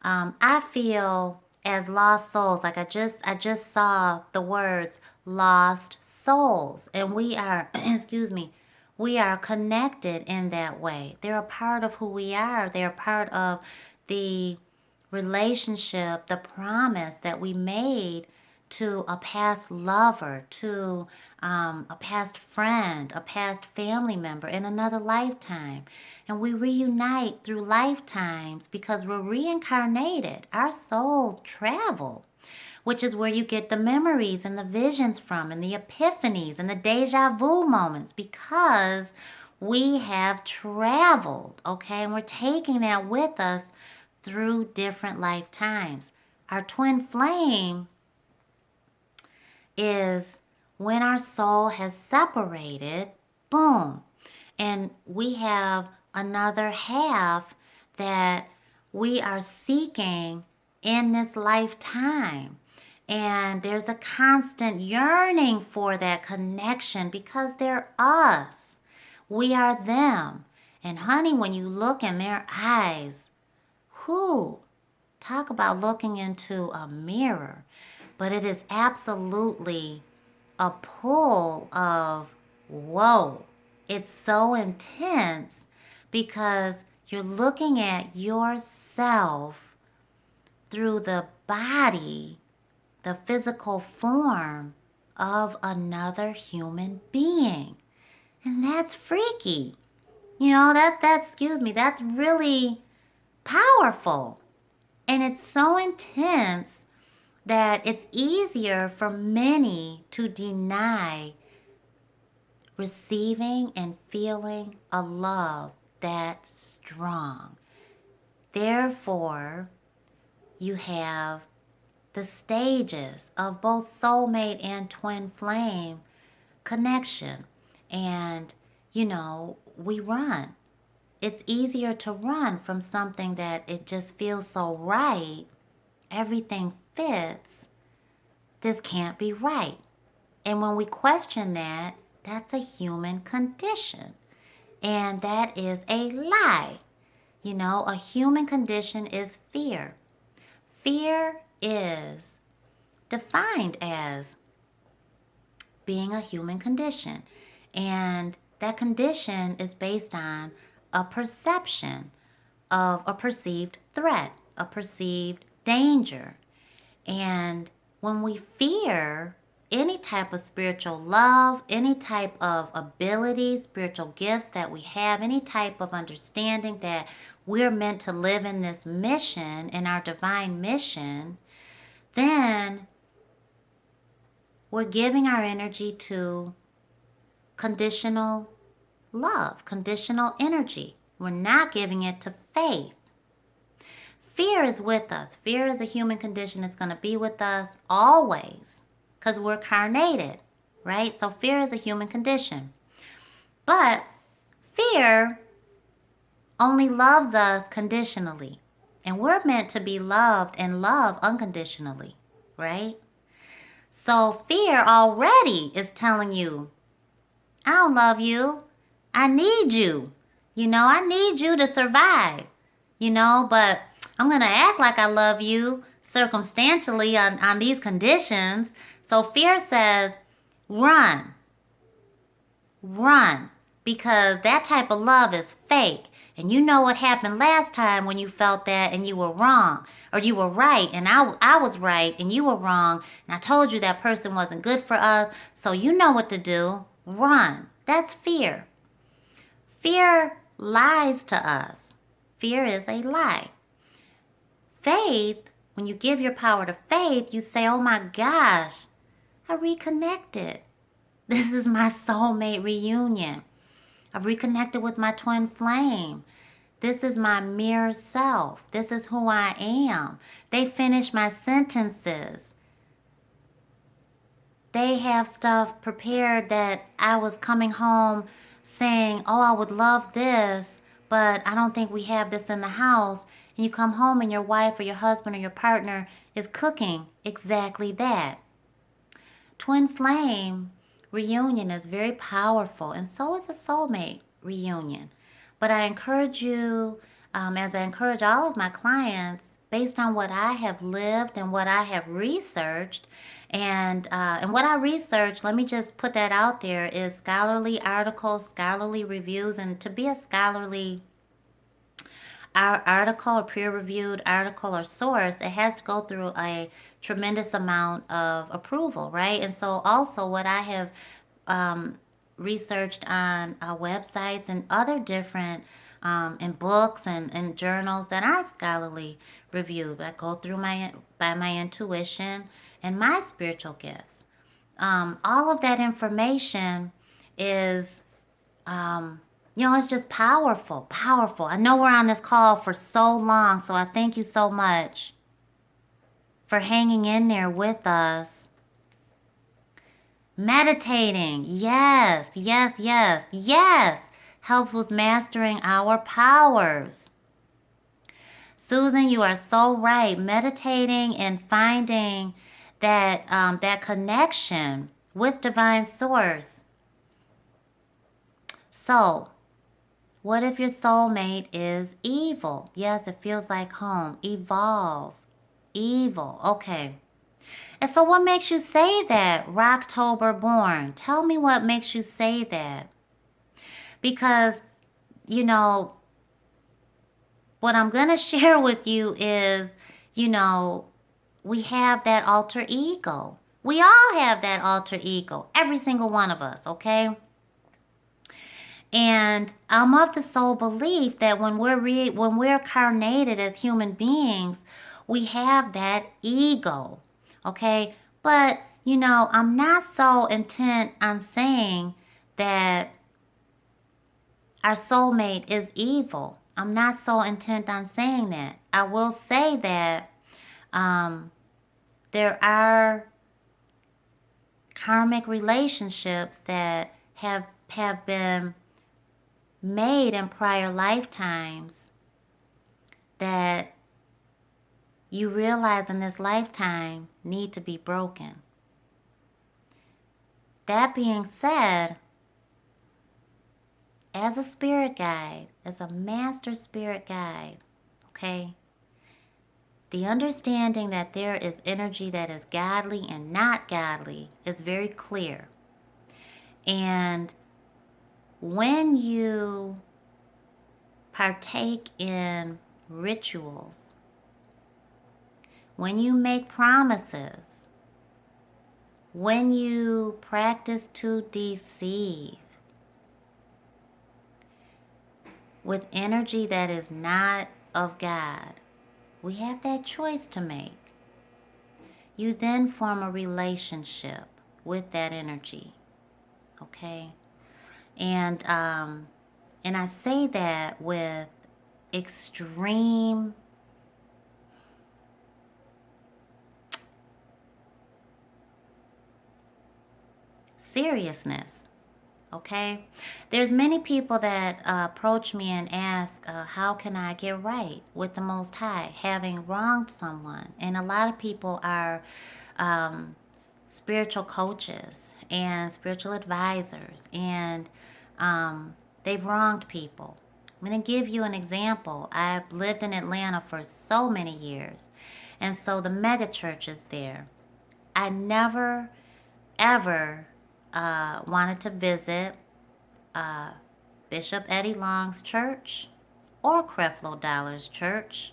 I feel, as lost souls. Like I just saw the words lost souls, and we are, excuse me, we are connected in that way. They're a part of who we are. They're a part of the relationship, the promise that we made to a past lover, to a past friend, a past family member in another lifetime. And we reunite through lifetimes because we're reincarnated. Our souls travel, which is where you get the memories and the visions from, and the epiphanies and the deja vu moments, because we have traveled, okay? And we're taking that with us through different lifetimes. Our twin flame is when our soul has separated, boom, and we have another half that we are seeking in this lifetime. And there's a constant yearning for that connection because they're us. We are them. And honey, when you look in their eyes, talk about looking into a mirror. But it is absolutely a pull of, whoa, it's so intense because you're looking at yourself through the body, the physical form of another human being. And that's freaky. You know, that's really powerful. And it's so intense that it's easier for many to deny receiving and feeling a love that strong. Therefore, you have the stages of both soulmate and twin flame connection. And, you know, we run. It's easier to run from something that it just feels so right. Everything fits. This can't be right. And when we question that, that's a human condition. And that is a lie. You know, a human condition is fear. Fear is defined as being a human condition. And that condition is based on a perception of a perceived threat, a perceived danger. And when we fear any type of spiritual love, any type of ability, spiritual gifts that we have, any type of understanding that we're meant to live in this mission, in our divine mission, then we're giving our energy to conditional love, conditional energy. We're not giving it to faith. Fear is with us. Fear is a human condition. It's going to be with us always because we're carnated, right? So fear is a human condition. But fear only loves us conditionally. And we're meant to be loved and love unconditionally, right? So fear already is telling you, I don't love you. I need you. You know, I need you to survive. You know, but I'm going to act like I love you circumstantially on these conditions. So fear says, run. Run. Because that type of love is fake. And you know what happened last time when you felt that and you were wrong. Or you were right and I was right and you were wrong. And I told you that person wasn't good for us. So you know what to do. Run. That's fear. Fear lies to us. Fear is a lie. Faith, when you give your power to faith, you say, oh my gosh, I reconnected. This is my soulmate reunion. I've reconnected with my twin flame. This is my mirror self. This is who I am. They finish my sentences. They have stuff prepared that I was coming home saying, oh, I would love this, but I don't think we have this in the house. And you come home and your wife or your husband or your partner is cooking exactly that. Twin flame reunion is very powerful, and so is a soulmate reunion. But I encourage you, as I encourage all of my clients, based on what I have lived and what I have researched, and what I researched, let me just put that out there, is scholarly articles, scholarly reviews, and to be a scholarly article, a peer-reviewed article or source, it has to go through a tremendous amount of approval, right? And so also what I have researched on websites and other different in books and journals that are scholarly reviewed. I go through by my intuition and my spiritual gifts. All of that information is it's just powerful, powerful. I know we're on this call for so long, so I thank you so much for hanging in there with us. Meditating, yes, yes, yes, yes, helps with mastering our powers. Susan, you are so right. Meditating and finding that that connection with divine source. So, what if your soulmate is evil? Yes, it feels like home. Evolve. Evil. Okay. And so what makes you say that, Rocktober born? Tell me what makes you say that. Because, what I'm going to share with you is, we have that alter ego. We all have that alter ego. Every single one of us, okay? And I'm of the soul belief that when we're incarnated as human beings, we have that ego, okay? But, I'm not so intent on saying that our soulmate is evil. I'm not so intent on saying that. I will say that there are karmic relationships that have been made in prior lifetimes that you realize in this lifetime need to be broken. That being said, as a spirit guide, as a master spirit guide, okay, the understanding that there is energy that is godly and not godly is very clear. And when you partake in rituals, when you make promises, when you practice to deceive with energy that is not of God, we have that choice to make. You then form a relationship with that energy, okay? And I say that with extreme seriousness, okay? There's many people that approach me and ask, how can I get right with the Most High, having wronged someone? And a lot of people are spiritual coaches and spiritual advisors, and they've wronged people. I'm going to give you an example. I've lived in Atlanta for so many years. And so the mega church is there. I never, ever wanted to visit Bishop Eddie Long's church or Creflo Dollar's church.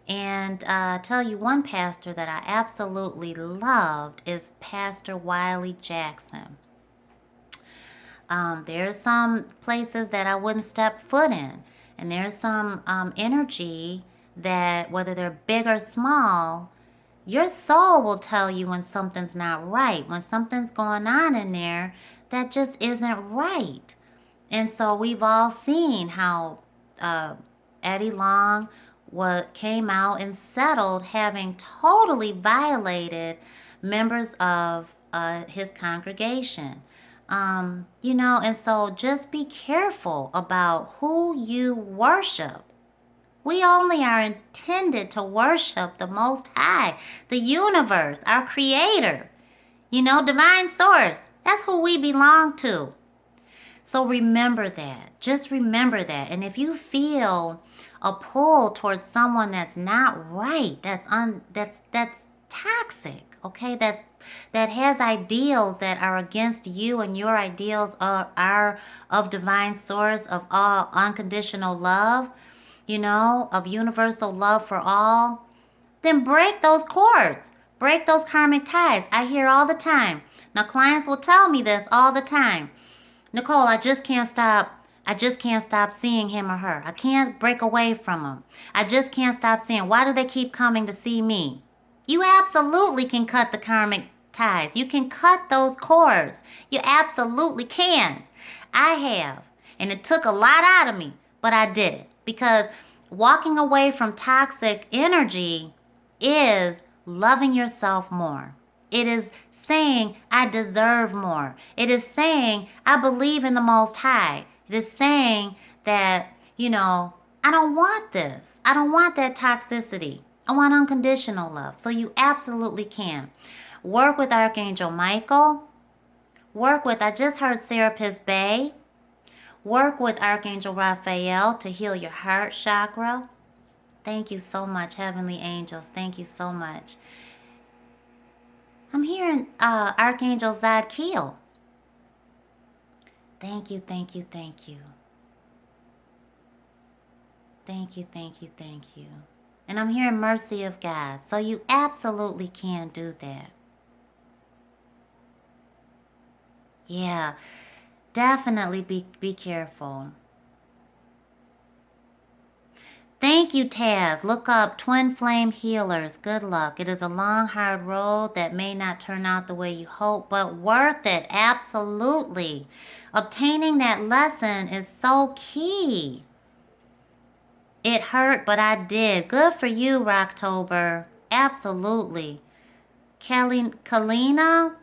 And tell you one pastor that I absolutely loved is Pastor Wiley Jackson. There's some places that I wouldn't step foot in. And there's some energy that, whether they're big or small, your soul will tell you when something's not right, when something's going on in there that just isn't right. And so we've all seen how Eddie Long came out and settled having totally violated members of his congregation. And so just be careful about who you worship. We only are intended to worship the Most High, the universe, our Creator, divine source. That's who we belong to. So remember that. Just remember that. And if you feel a pull towards someone that's not right, that's toxic, okay? That has ideals that are against you, and your ideals are of divine source, of all unconditional love, of universal love for all, then break those cords. Break those karmic ties. I hear all the time. Now, clients will tell me this all the time. Necole, I just can't stop seeing him or her. I can't break away from him. I just can't stop seeing. Why do they keep coming to see me? You absolutely can cut the karmic ties. You can cut those cords. You absolutely can. I have. And it took a lot out of me, but I did it. Because walking away from toxic energy is loving yourself more. It is saying, I deserve more. It is saying, I believe in the Most High. It is saying that, I don't want this. I don't want that toxicity. I want unconditional love. So you absolutely can. Work with Archangel Michael. I just heard Serapis Bey. Work with Archangel Raphael to heal your heart chakra. Thank you so much, Heavenly Angels. Thank you so much. I'm hearing Archangel Zadkiel. Thank you, thank you, thank you. Thank you, thank you, thank you. And I'm hearing Mercy of God. So you absolutely can do that. Yeah, definitely be careful. Thank you, Taz. Look up Twin Flame Healers. Good luck. It is a long, hard road that may not turn out the way you hope, but worth it. Absolutely. Obtaining that lesson is so key. It hurt, but I did. Good for you, Rocktober. Absolutely. Kalina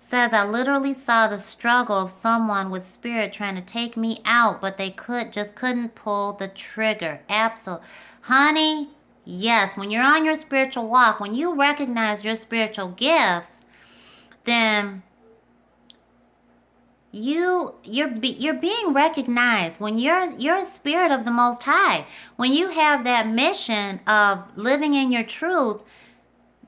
says, I literally saw the struggle of someone with spirit trying to take me out, but they couldn't pull the trigger. Absolutely. Honey, yes, when you're on your spiritual walk, when you recognize your spiritual gifts, then you're being recognized. When you're a spirit of the Most High, when you have that mission of living in your truth,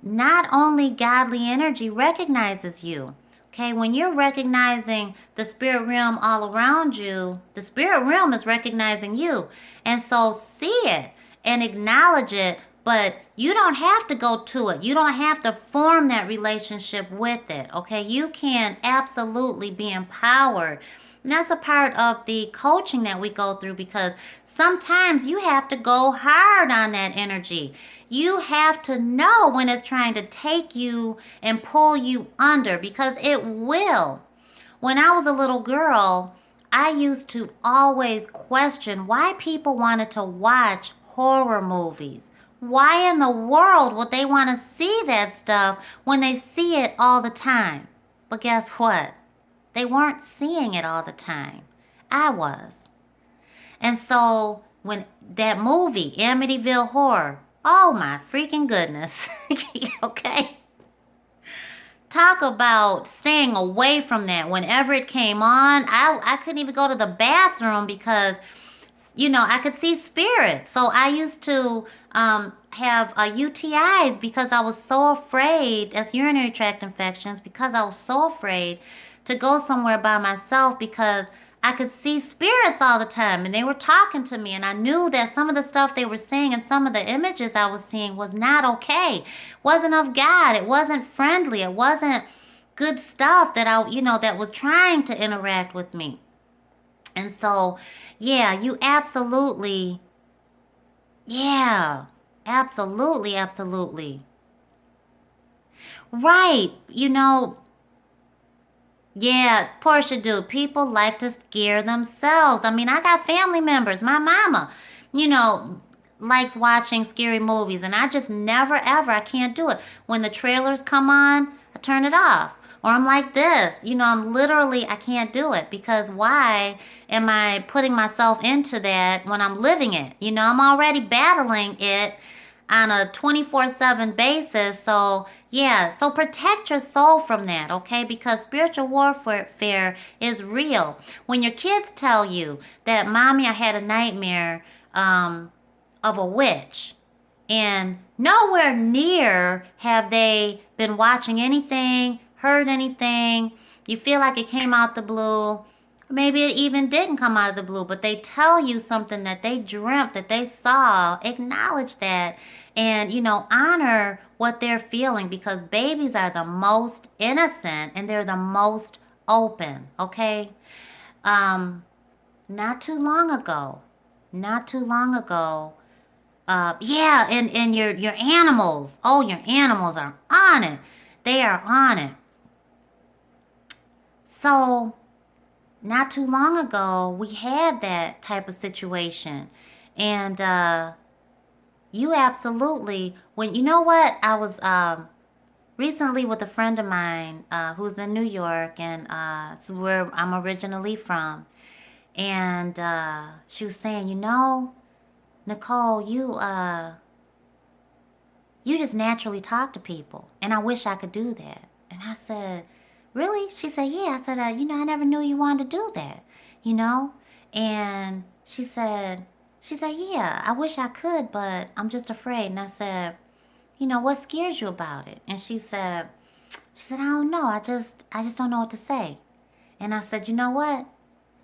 not only godly energy recognizes you. Okay, when you're recognizing the spirit realm all around you, the spirit realm is recognizing you. And so see it and acknowledge it, but you don't have to go to it. You don't have to form that relationship with it. Okay, you can absolutely be empowered. And that's a part of the coaching that we go through, because sometimes you have to go hard on that energy. You have to know when it's trying to take you and pull you under, because it will. When I was a little girl, I used to always question why people wanted to watch horror movies. Why in the world would they want to see that stuff when they see it all the time? But guess what? They weren't seeing it all the time. I was. And so when that movie, Amityville Horror, oh my freaking goodness. Okay? Talk about staying away from that. Whenever it came on, I couldn't even go to the bathroom because I could see spirits. So I used to have UTIs because I was so afraid, as urinary tract infections, because I was so afraid to go somewhere by myself because I could see spirits all the time and they were talking to me, and I knew that some of the stuff they were saying and some of the images I was seeing was not okay. Wasn't of God. It wasn't friendly. It wasn't good stuff that that was trying to interact with me. And so, yeah, you absolutely, yeah, absolutely, absolutely. Right. Yeah, Portia, do. People like to scare themselves. I mean, I got family members. My mama, you know, likes watching scary movies, and I just never, ever, I can't do it. When the trailers come on, I turn it off. Or I'm like this. I'm literally, I can't do it because why am I putting myself into that when I'm living it? I'm already battling it on a 24/7 basis. So, yeah, so protect your soul from that, okay? Because spiritual warfare is real. When your kids tell you that, Mommy, I had a nightmare of a witch, and nowhere near have they been watching anything, heard anything, you feel like it came out the blue. Maybe it even didn't come out of the blue, but they tell you something that they dreamt, that they saw. Acknowledge that and, honor what they're feeling, because babies are the most innocent and they're the most open, okay? Not too long ago, yeah, and your animals, oh, your animals are on it. They are on it. So, not too long ago, we had that type of situation. And you absolutely, you know what? I was recently with a friend of mine who's in New York, and it's where I'm originally from. And she was saying, Necole, you just naturally talk to people. And I wish I could do that. And I said, really? She said, yeah. I said, I never knew you wanted to do that, And she said, yeah, I wish I could, but I'm just afraid. And I said, what scares you about it? And she said, I don't know. I just don't know what to say. And I said, you know what?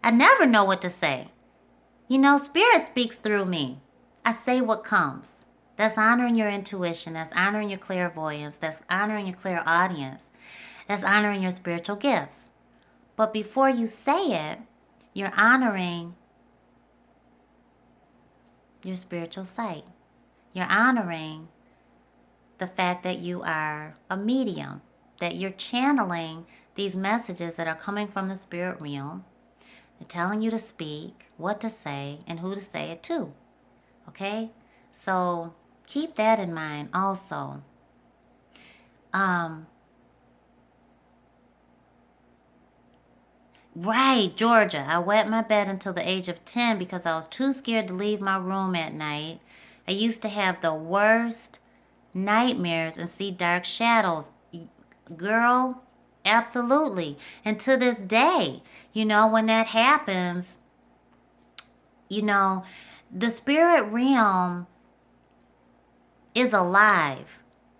I never know what to say. Spirit speaks through me. I say what comes. That's honoring your intuition. That's honoring your clairvoyance. That's honoring your clairaudience. That's honoring your spiritual gifts. But before you say it, you're honoring your spiritual sight. You're honoring the fact that you are a medium, that you're channeling these messages that are coming from the spirit realm. They're telling you to speak, what to say, and who to say it to. Okay? So keep that in mind also. Right, Georgia. I wet my bed until the age of 10 because I was too scared to leave my room at night. I used to have the worst nightmares and see dark shadows. Girl, absolutely. And to this day, when that happens, the spirit realm is alive.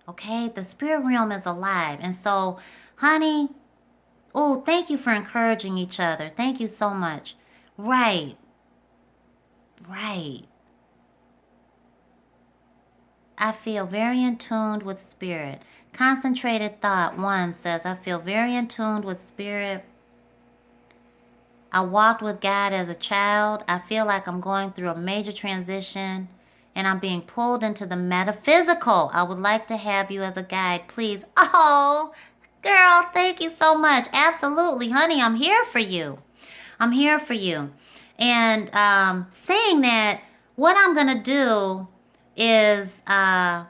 Okay? The spirit realm is alive. And so, honey, oh, thank you for encouraging each other. Thank you so much. Right. I feel very in tune with spirit. Concentrated Thought 1 says, I feel very in tune with spirit. I walked with God as a child. I feel like I'm going through a major transition and I'm being pulled into the metaphysical. I would like to have you as a guide, please. Oh, girl, thank you so much. Absolutely, honey, I'm here for you. I'm here for you. And saying that, what I'm going to do is I'm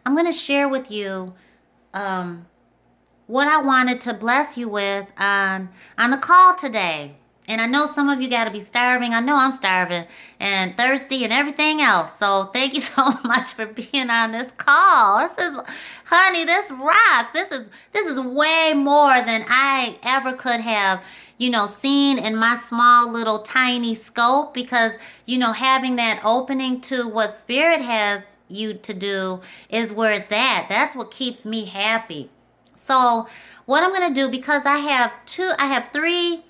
going to share with you what I wanted to bless you with on the call today. And I know some of you got to be starving. I know I'm starving and thirsty and everything else. So thank you so much for being on this call. Honey, this rocks. This is way more than I ever could have, seen in my small little tiny scope, because, having that opening to what Spirit has you to do is where it's at. That's what keeps me happy. So what I'm going to do, because I have three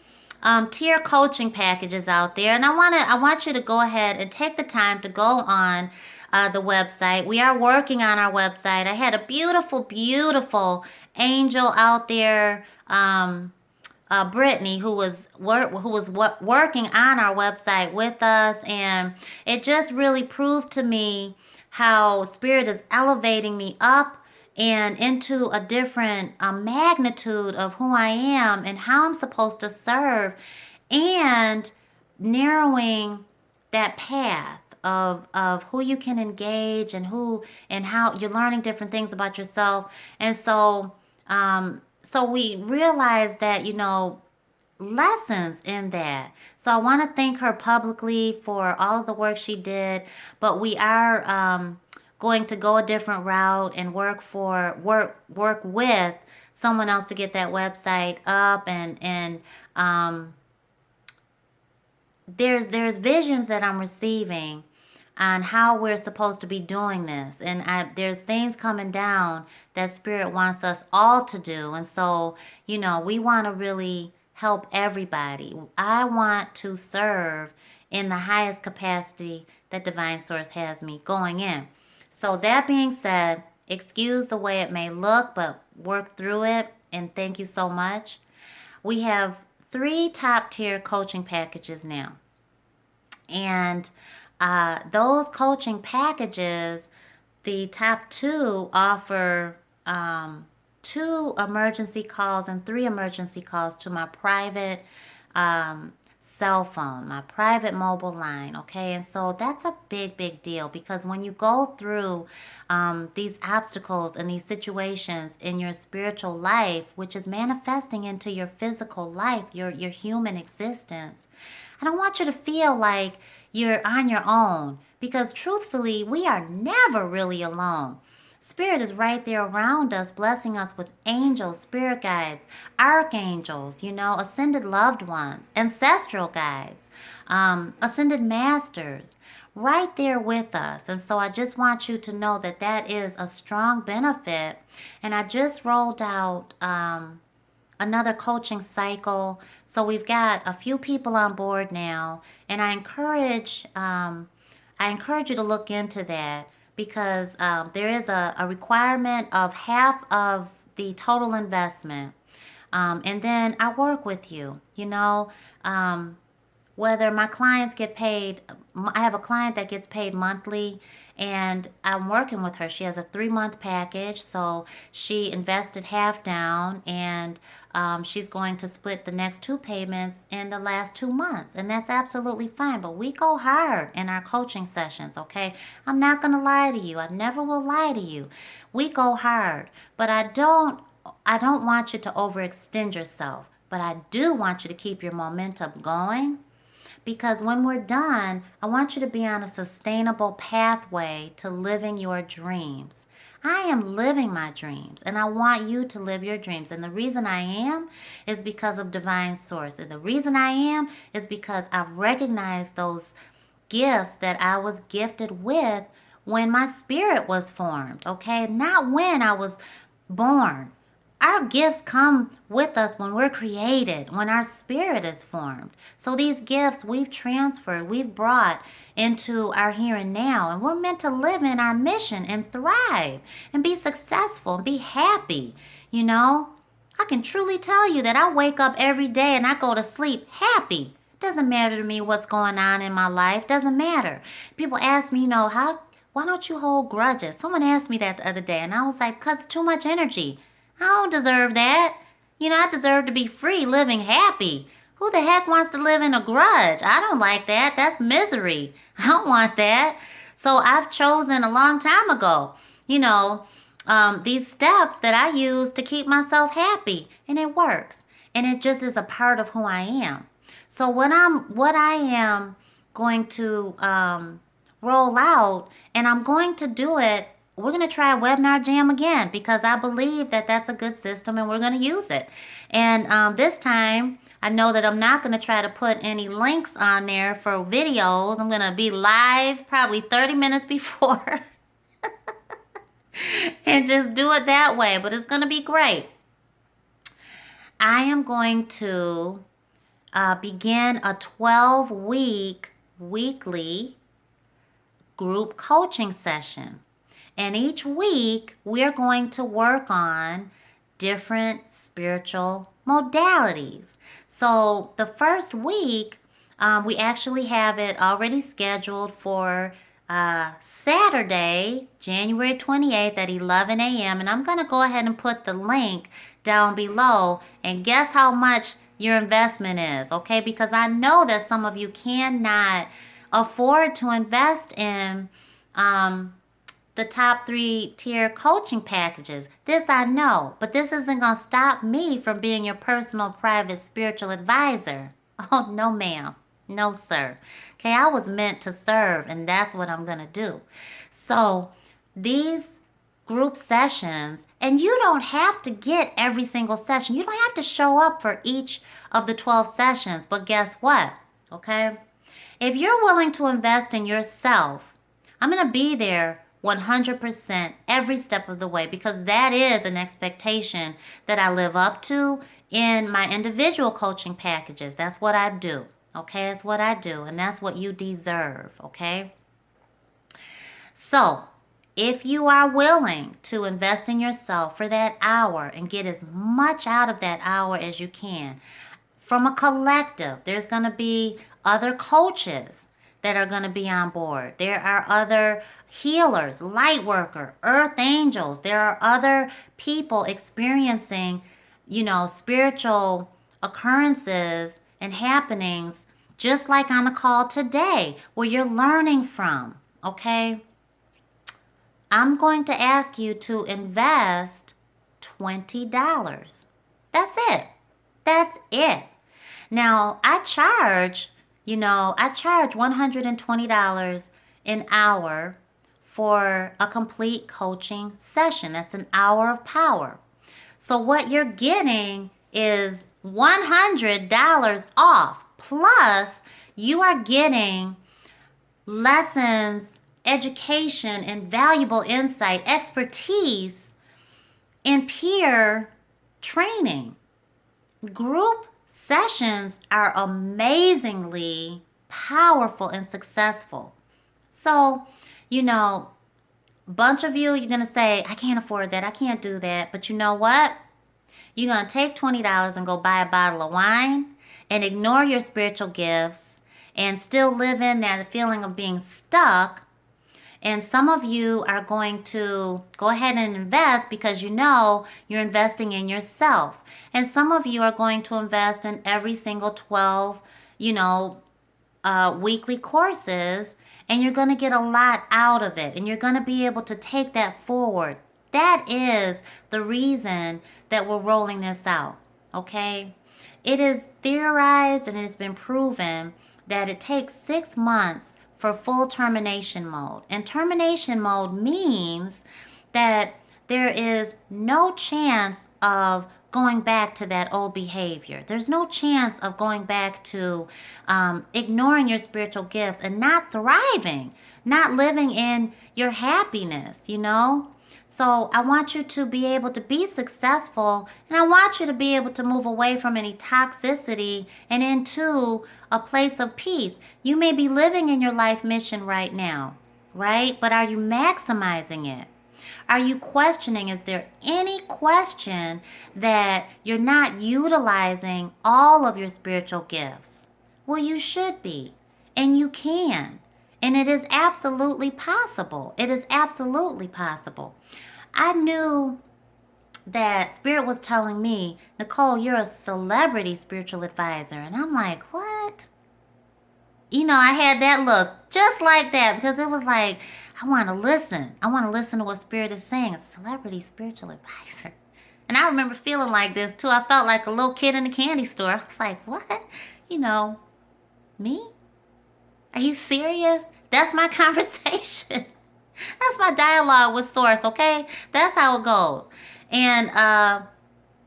tier coaching packages out there, and I want you to go ahead and take the time to go on the website. We are working on our website. I had a beautiful, beautiful angel out there, Brittany, who was working on our website with us, and it just really proved to me how Spirit is elevating me up and into a different magnitude of who I am and how I'm supposed to serve, and narrowing that path of who you can engage and how you're learning different things about yourself. And so we realized that, lessons in that. So I want to thank her publicly for all of the work she did, but we are going to go a different route and work with someone else to get that website up, and there's visions that I'm receiving on how we're supposed to be doing this, and there's things coming down that Spirit wants us all to do. And so, we want to really help everybody. I want to serve in the highest capacity that Divine Source has me going in. So that being said, excuse the way it may look, but work through it, and thank you so much. We have 3 top tier coaching packages now. And those coaching packages, the top 2 offer 2 emergency calls and 3 emergency calls to my private cell phone, my private mobile line, okay? And so that's a big, big deal, because when you go through these obstacles and these situations in your spiritual life, which is manifesting into your physical life, your human existence, I don't want you to feel like you're on your own, because truthfully, we are never really alone. Spirit is right there around us, blessing us with angels, spirit guides, archangels, ascended loved ones, ancestral guides, ascended masters, right there with us. And so I just want you to know that that is a strong benefit. And I just rolled out another coaching cycle. So we've got a few people on board now, and I encourage you to look into that, because there is a requirement of half of the total investment. And then I work with you, whether my clients get paid. I have a client that gets paid monthly, and I'm working with her. She has a 3-month package, so she invested half down, and she's going to split the next 2 payments in the last 2 months, and that's absolutely fine. But we go hard in our coaching sessions, okay? I'm not going to lie to you. I never will lie to you. We go hard, but I don't want you to overextend yourself, but I do want you to keep your momentum going. Because when we're done, I want you to be on a sustainable pathway to living your dreams. I am living my dreams, and I want you to live your dreams. And the reason I am is because of Divine Source. And the reason I am is because I've recognized those gifts that I was gifted with when my spirit was formed, okay? Not when I was born. Our gifts come with us when we're created, when our spirit is formed. So these gifts we've transferred, we've brought into our here and now, and we're meant to live in our mission and thrive and be successful and be happy. I can truly tell you that I wake up every day and I go to sleep happy. Doesn't matter to me what's going on in my life. Doesn't matter. People ask me, why don't you hold grudges? Someone asked me that the other day, and I was like, because too much energy. I don't deserve that. I deserve to be free, living happy. Who the heck wants to live in a grudge? I don't like that. That's misery. I don't want that. So I've chosen a long time ago, these steps that I use to keep myself happy, and it works. And it just is a part of who I am. So what I am going to roll out, and I'm going to do it. We're going to try Webinar Jam again, because I believe that that's a good system, and we're going to use it. And this time, I know that I'm not going to try to put any links on there for videos. I'm going to be live probably 30 minutes before and just do it that way. But it's going to be great. I am going to begin a 12-week weekly group coaching session. And each week, we're going to work on different spiritual modalities. So the first week, we actually have it already scheduled for Saturday, January 28th at 11 a.m. And I'm going to go ahead and put the link down below. And guess how much your investment is, okay? Because I know that some of you cannot afford to invest in the top 3-tier coaching packages. This I know, but this isn't going to stop me from being your personal private spiritual advisor. Oh, no ma'am. No sir. Okay, I was meant to serve, and that's what I'm going to do. So these group sessions, and you don't have to get every single session. You don't have to show up for each of the 12 sessions, but guess what? Okay? If you're willing to invest in yourself, I'm going to be there 100% every step of the way, because that is an expectation that I live up to in my individual coaching packages. That's what I do. Okay, that's what I do, and that's what you deserve. Okay, so if you are willing to invest in yourself for that hour and get as much out of that hour as you can from a collective, there's going to be other coaches that are going to be on board. There are other healers, light worker, earth angels. There are other people experiencing, spiritual occurrences and happenings, just like on the call today, where you're learning from, okay? I'm going to ask you to invest $20. That's it. That's it. Now, I charge $120 an hour for a complete coaching session. That's an hour of power. So what you're getting is $100 off. Plus, you are getting lessons, education, and valuable insight, expertise, and peer training. Group sessions are amazingly powerful and successful. So, a bunch of you, you're going to say, I can't afford that. I can't do that. But you know what? You're going to take $20 and go buy a bottle of wine and ignore your spiritual gifts and still live in that feeling of being stuck. And some of you are going to go ahead and invest because you're investing in yourself. And some of you are going to invest in every single 12, weekly courses, and you're going to get a lot out of it. And you're going to be able to take that forward. That is the reason that we're rolling this out, okay? It is theorized and it has been proven that it takes 6 months for full termination mode. And termination mode means that there is no chance of going back to that old behavior. There's no chance of going back to ignoring your spiritual gifts and not thriving, not living in your happiness, So I want you to be able to be successful, and I want you to be able to move away from any toxicity and into a place of peace. You may be living in your life mission right now, right? But are you maximizing it? Are you questioning? Is there any question that you're not utilizing all of your spiritual gifts? Well, you should be, and you can. And it is absolutely possible. It is absolutely possible. I knew that Spirit was telling me, Necole, you're a celebrity spiritual advisor. And I'm like, what? I had that look just like that, because it was like, I want to listen. I want to listen to what Spirit is saying. A celebrity spiritual advisor. And I remember feeling like this too. I felt like a little kid in a candy store. I was like, what? Me? Are you serious? That's my conversation. That's my dialogue with Source, okay? That's how it goes. And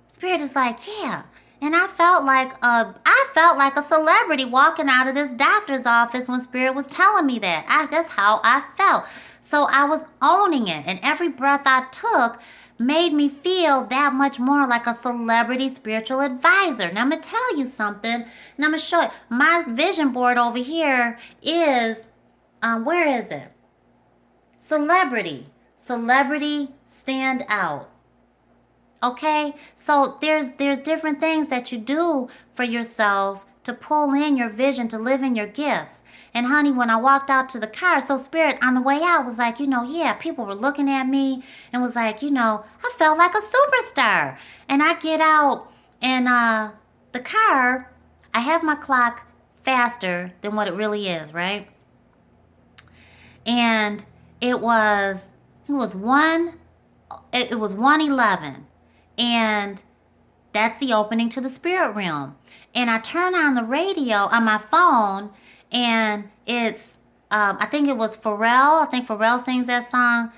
Spirit is like, yeah. And I felt like a celebrity walking out of this doctor's office when Spirit was telling me that. That's how I felt. So I was owning it, and every breath I took made me feel that much more like a celebrity spiritual advisor. Now I'm gonna tell you something, and I'm gonna show you. My vision board over here is, where is it? Celebrity stand out. Okay, so there's different things that you do for yourself to pull in your vision, to live in your gifts. And honey, when I walked out to the car, so Spirit on the way out was like, yeah, people were looking at me and was like, I felt like a superstar. And I get out and the car, I have my clock faster than what it really is, right? And it was 1:11. And that's the opening to the spirit realm. And I turn on the radio on my phone, and it's, I think it was Pharrell. I think Pharrell sings that song.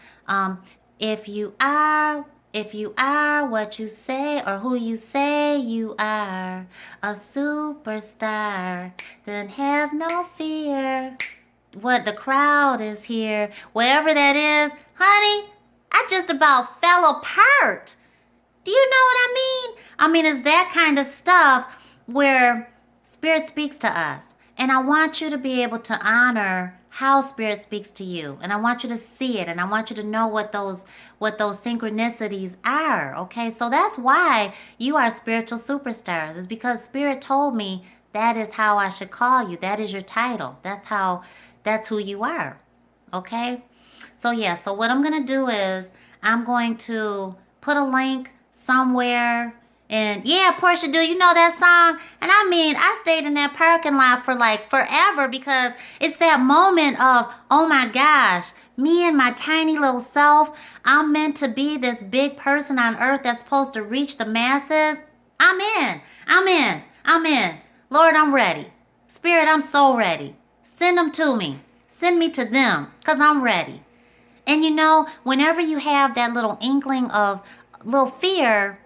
If you are what you say or who you say you are, a superstar, then have no fear. What the crowd is here, wherever that is, honey, I just about fell apart. Do you know what I mean? I mean, it's that kind of stuff where Spirit speaks to us. And I want you to be able to honor how Spirit speaks to you. And I want you to see it. And I want you to know what those synchronicities are. Okay, so that's why you are spiritual superstars. It's because Spirit told me that is how I should call you. That is your title. That's who you are. Okay? So yeah, so what I'm going to do is I'm going to put a link somewhere. And yeah, Portia, do you know that song? And I mean, I stayed in that parking lot for like forever because it's that moment of, oh my gosh, me and my tiny little self, I'm meant to be this big person on earth that's supposed to reach the masses. I'm in. Lord, I'm ready. Spirit, I'm so ready. Send them to me. Send me to them because I'm ready. And whenever you have that little inkling of little fear,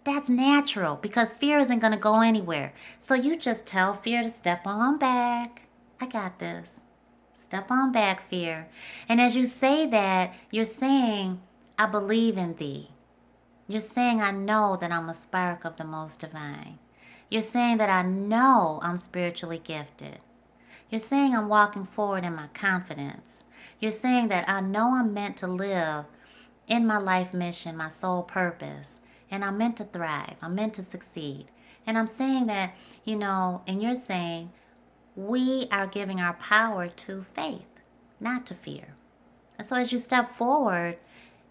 that's natural because fear isn't going to go anywhere. So you just tell fear to step on back. I got this. Step on back, fear. And as you say that, you're saying, I believe in thee. You're saying, I know that I'm a spark of the most divine. You're saying that I know I'm spiritually gifted. You're saying I'm walking forward in my confidence. You're saying that I know I'm meant to live in my life mission, my soul purpose. And I'm meant to thrive. I'm meant to succeed. And I'm saying that, and you're saying we are giving our power to faith, not to fear. And so as you step forward,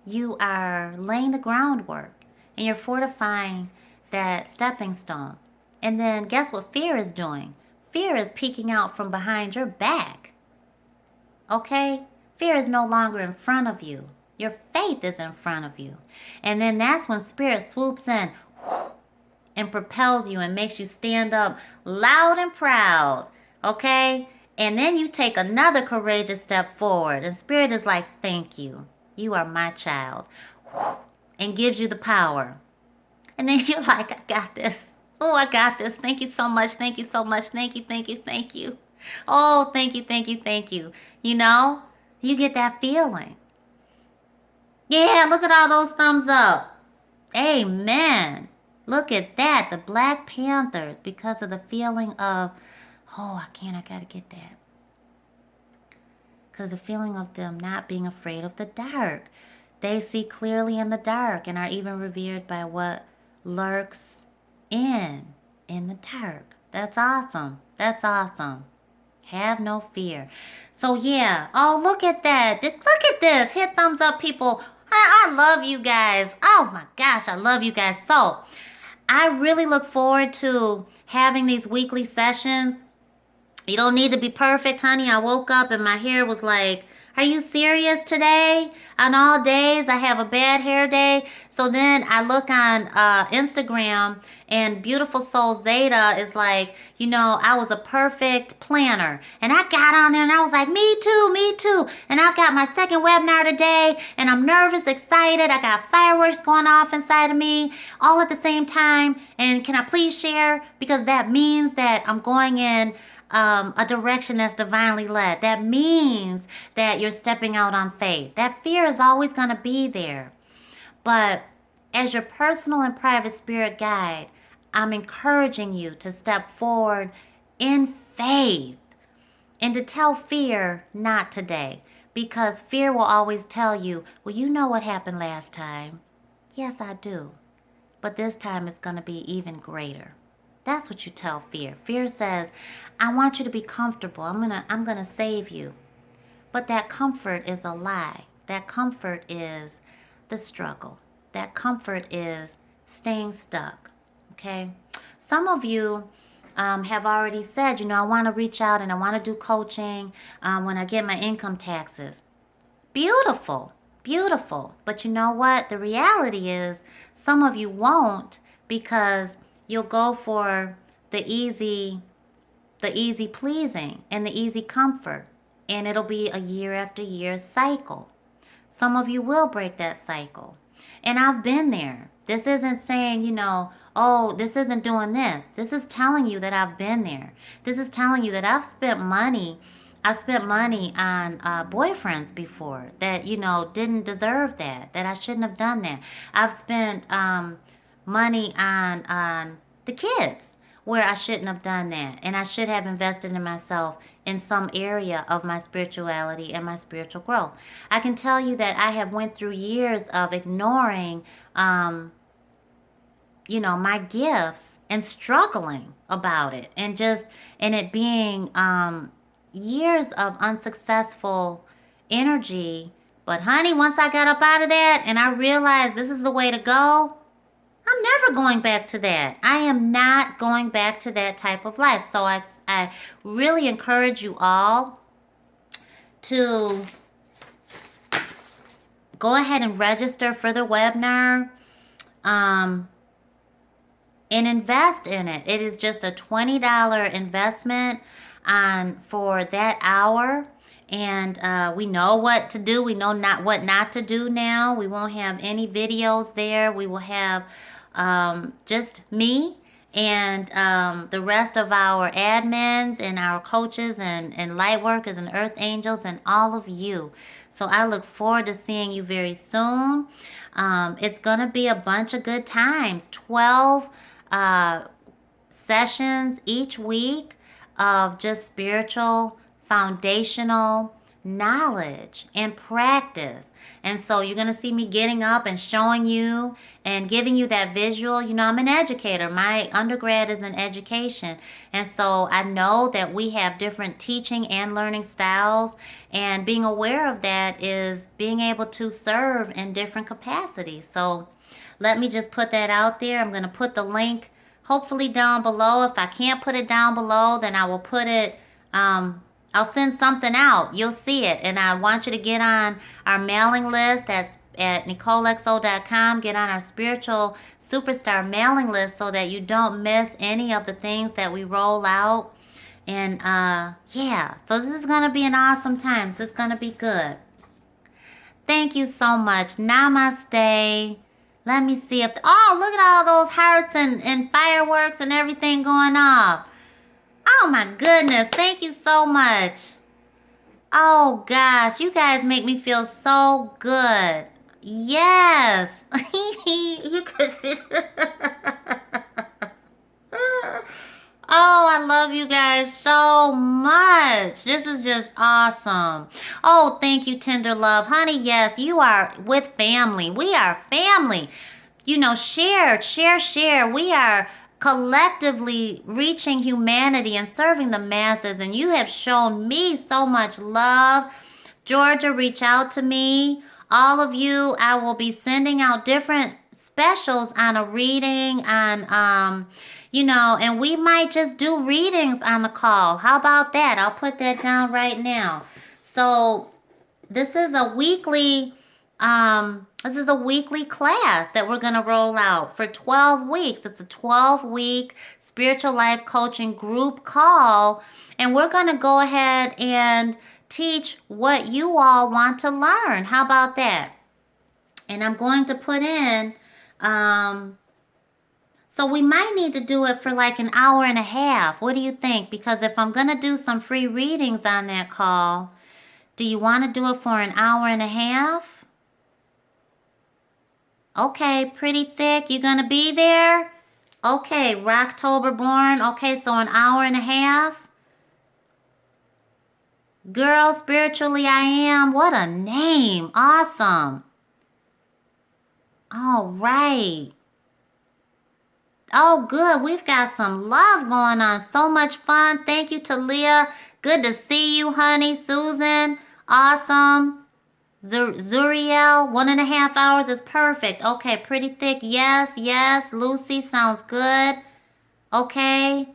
you are laying the groundwork and you're fortifying that stepping stone. And then guess what fear is doing? Fear is peeking out from behind your back. Okay? Fear is no longer in front of you. Your faith is in front of you. And then that's when Spirit swoops in and propels you and makes you stand up loud and proud. Okay? And then you take another courageous step forward. And Spirit is like, thank you. You are my child. And gives you the power. And then you're like, I got this. Oh, I got this. Thank you so much. Thank you so much. Thank you. Oh, thank you. You get that feeling. Yeah, look at all those thumbs up. Amen. Look at that. The Black Panthers, because of the feeling of, oh, I gotta get that. Because the feeling of them not being afraid of the dark. They see clearly in the dark and are even revered by what lurks in the dark. That's awesome. Have no fear. So yeah. Oh, look at that. Look at this. Hit thumbs up, people. I love you guys. Oh my gosh, I love you guys. So I really look forward to having these weekly sessions. You don't need to be perfect, honey. I woke up and my hair was like, are you serious today? On all days, I have a bad hair day. So then I look on Instagram, and Beautiful Soul Zeta is like, I was a perfect planner. And I got on there and I was like, me too, me too. And I've got my second webinar today, and I'm nervous, excited. I got fireworks going off inside of me all at the same time. And can I please share? Because that means that I'm going in a direction that's divinely led. That means that you're stepping out on faith. That fear is always going to be there. But as your personal and private spirit guide, I'm encouraging you to step forward in faith and to tell fear not today. Because fear will always tell you, well, you know what happened last time. Yes, I do. But this time it's going to be even greater. That's what you tell fear. Fear says, I want you to be comfortable. I'm gonna save you. But that comfort is a lie. That comfort is the struggle. That comfort is staying stuck. Okay? Some of you have already said, I want to reach out and I want to do coaching when I get my income taxes. Beautiful. Beautiful. But you know what? The reality is some of you won't, because you'll go for the easy pleasing and the easy comfort. And it'll be a year after year cycle. Some of you will break that cycle. And I've been there. This isn't saying, oh, this isn't doing this. This is telling you that I've been there. This is telling you that I've spent money. I spent money on boyfriends before that, didn't deserve that I shouldn't have done that. I've spent money on the kids where I shouldn't have done that. And I should have invested in myself in some area of my spirituality and my spiritual growth. I can tell you that I have went through years of ignoring, my gifts and struggling about it, and it being years of unsuccessful energy. But honey, once I got up out of that and I realized this is the way to go, I'm never going back to that. I am not going back to that type of life. So I really encourage you all to go ahead and register for the webinar and invest in it. It is just a $20 investment for that hour. And we know what to do. We know what not to do now. We won't have any videos there. We will have just me and the rest of our admins and our coaches and light workers and earth angels and all of you. So I look forward to seeing you very soon. It's going to be a bunch of good times. 12 sessions each week of just spiritual, foundational knowledge and practice. And so you're going to see me getting up and showing you and giving you that visual. I'm an educator. My undergrad is in education. And so I know that we have different teaching and learning styles. And being aware of that is being able to serve in different capacities. So let me just put that out there. I'm going to put the link hopefully down below. If I can't put it down below, then I will put it, I'll send something out. You'll see it. And I want you to get on our mailing list at NecoleXO.com. Get on our Spiritual Superstar mailing list so that you don't miss any of the things that we roll out. And so this is going to be an awesome time. This is going to be good. Thank you so much. Namaste. Let me see if... Oh, look at all those hearts and fireworks and everything going off. Oh, my goodness. Thank you so much. Oh, gosh. You guys make me feel so good. Yes. You could... Oh, I love you guys so much. This is just awesome. Oh, thank you, Tender Love. Honey, yes, you are with family. We are family. Share. We are collectively reaching humanity and serving the masses. And you have shown me so much love. Georgia, reach out to me. All of you, I will be sending out different specials on a reading, on and we might just do readings on the call. How about that? I'll put that down right now. So this is a weekly This is a weekly class that we're going to roll out for 12 weeks. It's a 12-week spiritual life coaching group call, and we're going to go ahead and teach what you all want to learn. How about that? And I'm going to put in, so we might need to do it for like an hour and a half. What do you think? Because if I'm going to do some free readings on that call, do you want to do it for an hour and a half? Okay, pretty thick. You gonna be there? Okay, Rocktober born. Okay, so an hour and a half. Girl, spiritually I am. What a name. Awesome. All right. Oh, good. We've got some love going on. So much fun. Thank you, Talia. Good to see you, honey. Susan. Awesome. Zuriel, 1.5 hours is perfect. Okay, pretty thick. Yes, yes. Lucy, sounds good. Okay.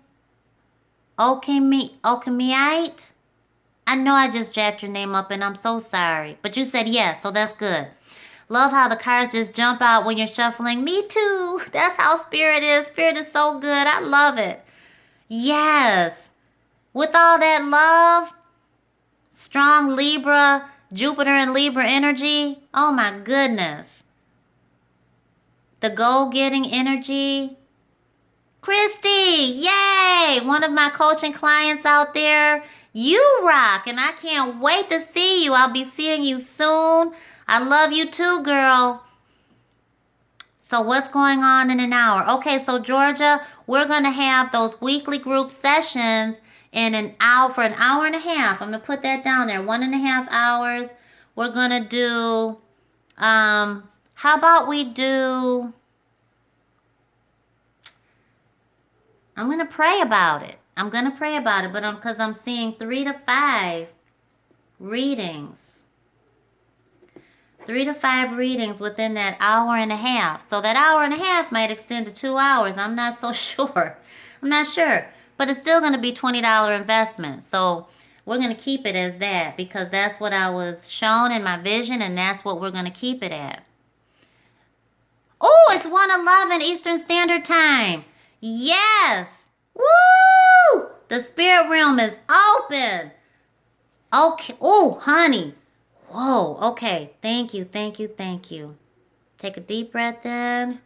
Okemiite. I know I just jacked your name up and I'm so sorry. But you said yes, so that's good. Love how the cards just jump out when you're shuffling. Me too. That's how Spirit is. Spirit is so good. I love it. Yes. With all that love, strong Libra, Jupiter and Libra energy. Oh my goodness. The goal-getting energy. Christy, yay! One of my coaching clients out there. You rock, and I can't wait to see you. I'll be seeing you soon. I love you too, girl. So what's going on in an hour? Okay, so Georgia, we're going to have those weekly group sessions in an hour, for an hour and a half. I'm going to put that down there, 1.5 hours. We're going to do, how about we do, I'm going to pray about it. But because I'm seeing 3 to 5 readings. 3 to 5 readings within that hour and a half. So that hour and a half might extend to 2 hours. I'm not so sure. I'm not sure. But it's still going to be $20 investment. So we're going to keep it as that because that's what I was shown in my vision, and that's what we're going to keep it at. Oh, it's 1:11 Eastern Standard Time. Yes. Woo! The spirit realm is open. Okay. Oh, honey. Whoa. Okay. Thank you. Thank you. Thank you. Take a deep breath in.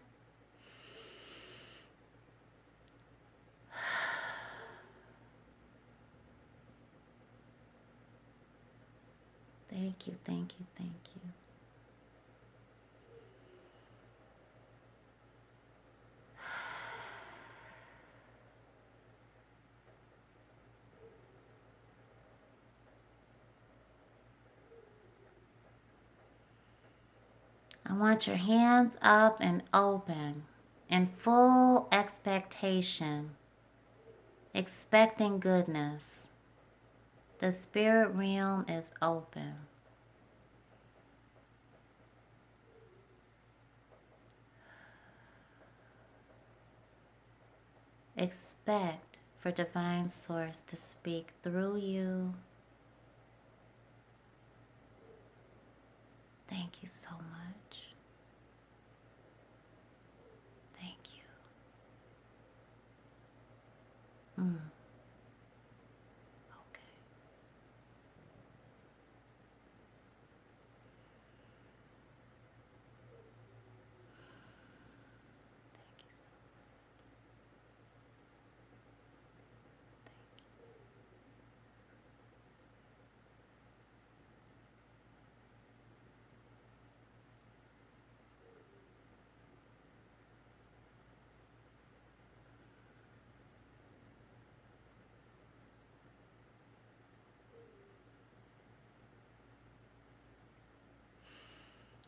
Thank you. Thank you. Thank you. I want your hands up and open in full expectation, expecting goodness. The spirit realm is open. Expect for divine source to speak through you. Thank you so much. Thank you. Okay. Thank you so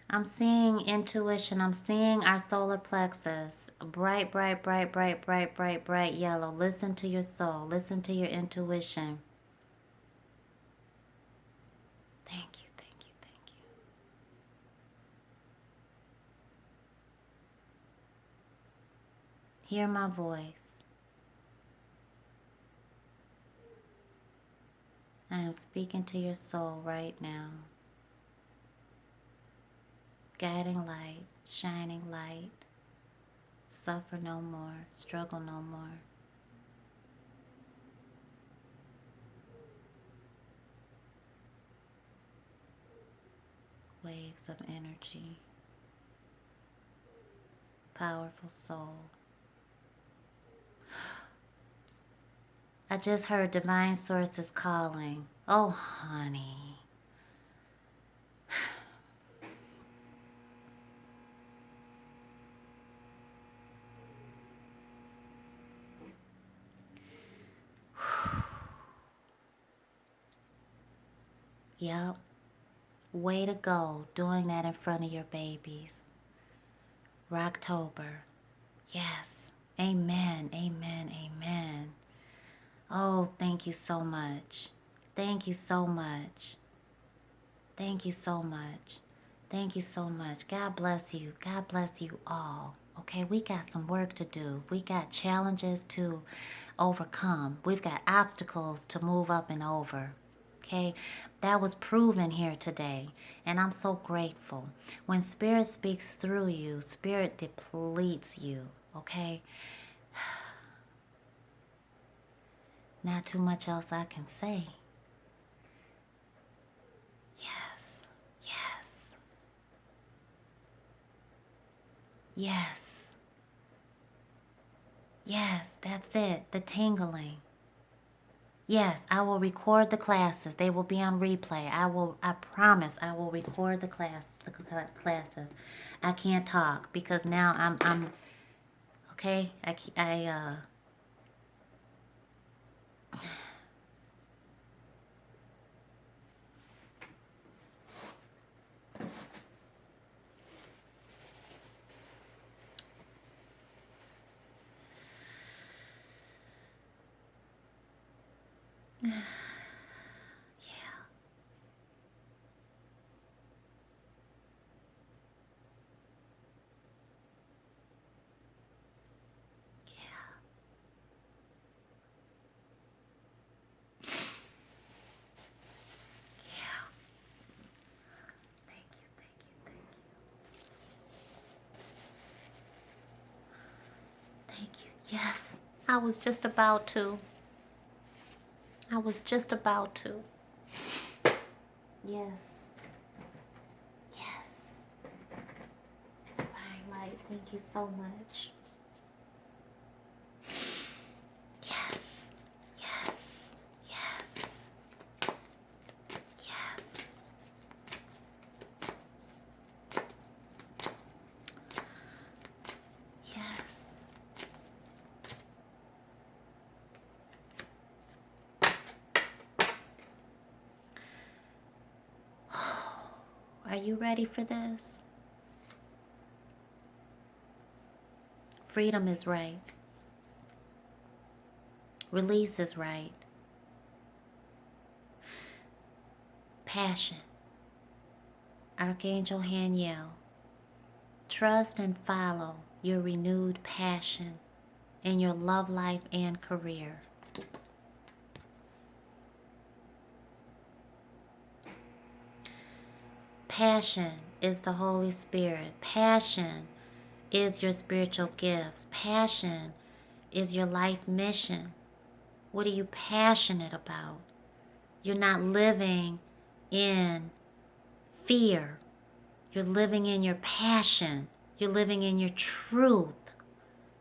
I'm seeing intuition. I'm seeing our solar plexus. Bright, bright, bright, bright, bright, bright, bright yellow. Listen to your soul. Listen to your intuition. Thank you, thank you, thank you. Hear my voice. I am speaking to your soul right now. guiding light, shining light. Suffer no more, struggle no more. Waves of energy. Powerful soul. I just heard divine sources calling. Oh, honey. Yep. Way to go doing that in front of your babies. Rocktober. Yes. Amen. Amen. Amen. Oh, thank you so much. Thank you so much. Thank you so much. Thank you so much. God bless you. God bless you all. Okay, we got some work to do. We got challenges to overcome. We've got obstacles to move up and over. Okay, that was proven here today, and I'm so grateful. When Spirit speaks through you, Spirit depletes you. Okay, not too much else I can say. Yes, yes, yes, yes, that's it, the tingling. Yes, I will record the classes. They will be on replay. I promise I will record the classes. I can't talk because now I'm okay. Yeah. Thank you, thank you, thank you. Thank you. Yes, I was just about to. I was just about to. Yes. Yes. Fine light, thank you so much. Yes. Yes. Yes. Yes. Yes. Are you ready for this? Freedom is right. Release is right. Passion. Archangel Haniel. Trust and follow your renewed passion in your love life and career. Passion is the Holy Spirit. Passion is your spiritual gifts. Passion is your life mission. What are you passionate about? You're not living in fear. You're living in your passion. You're living in your truth.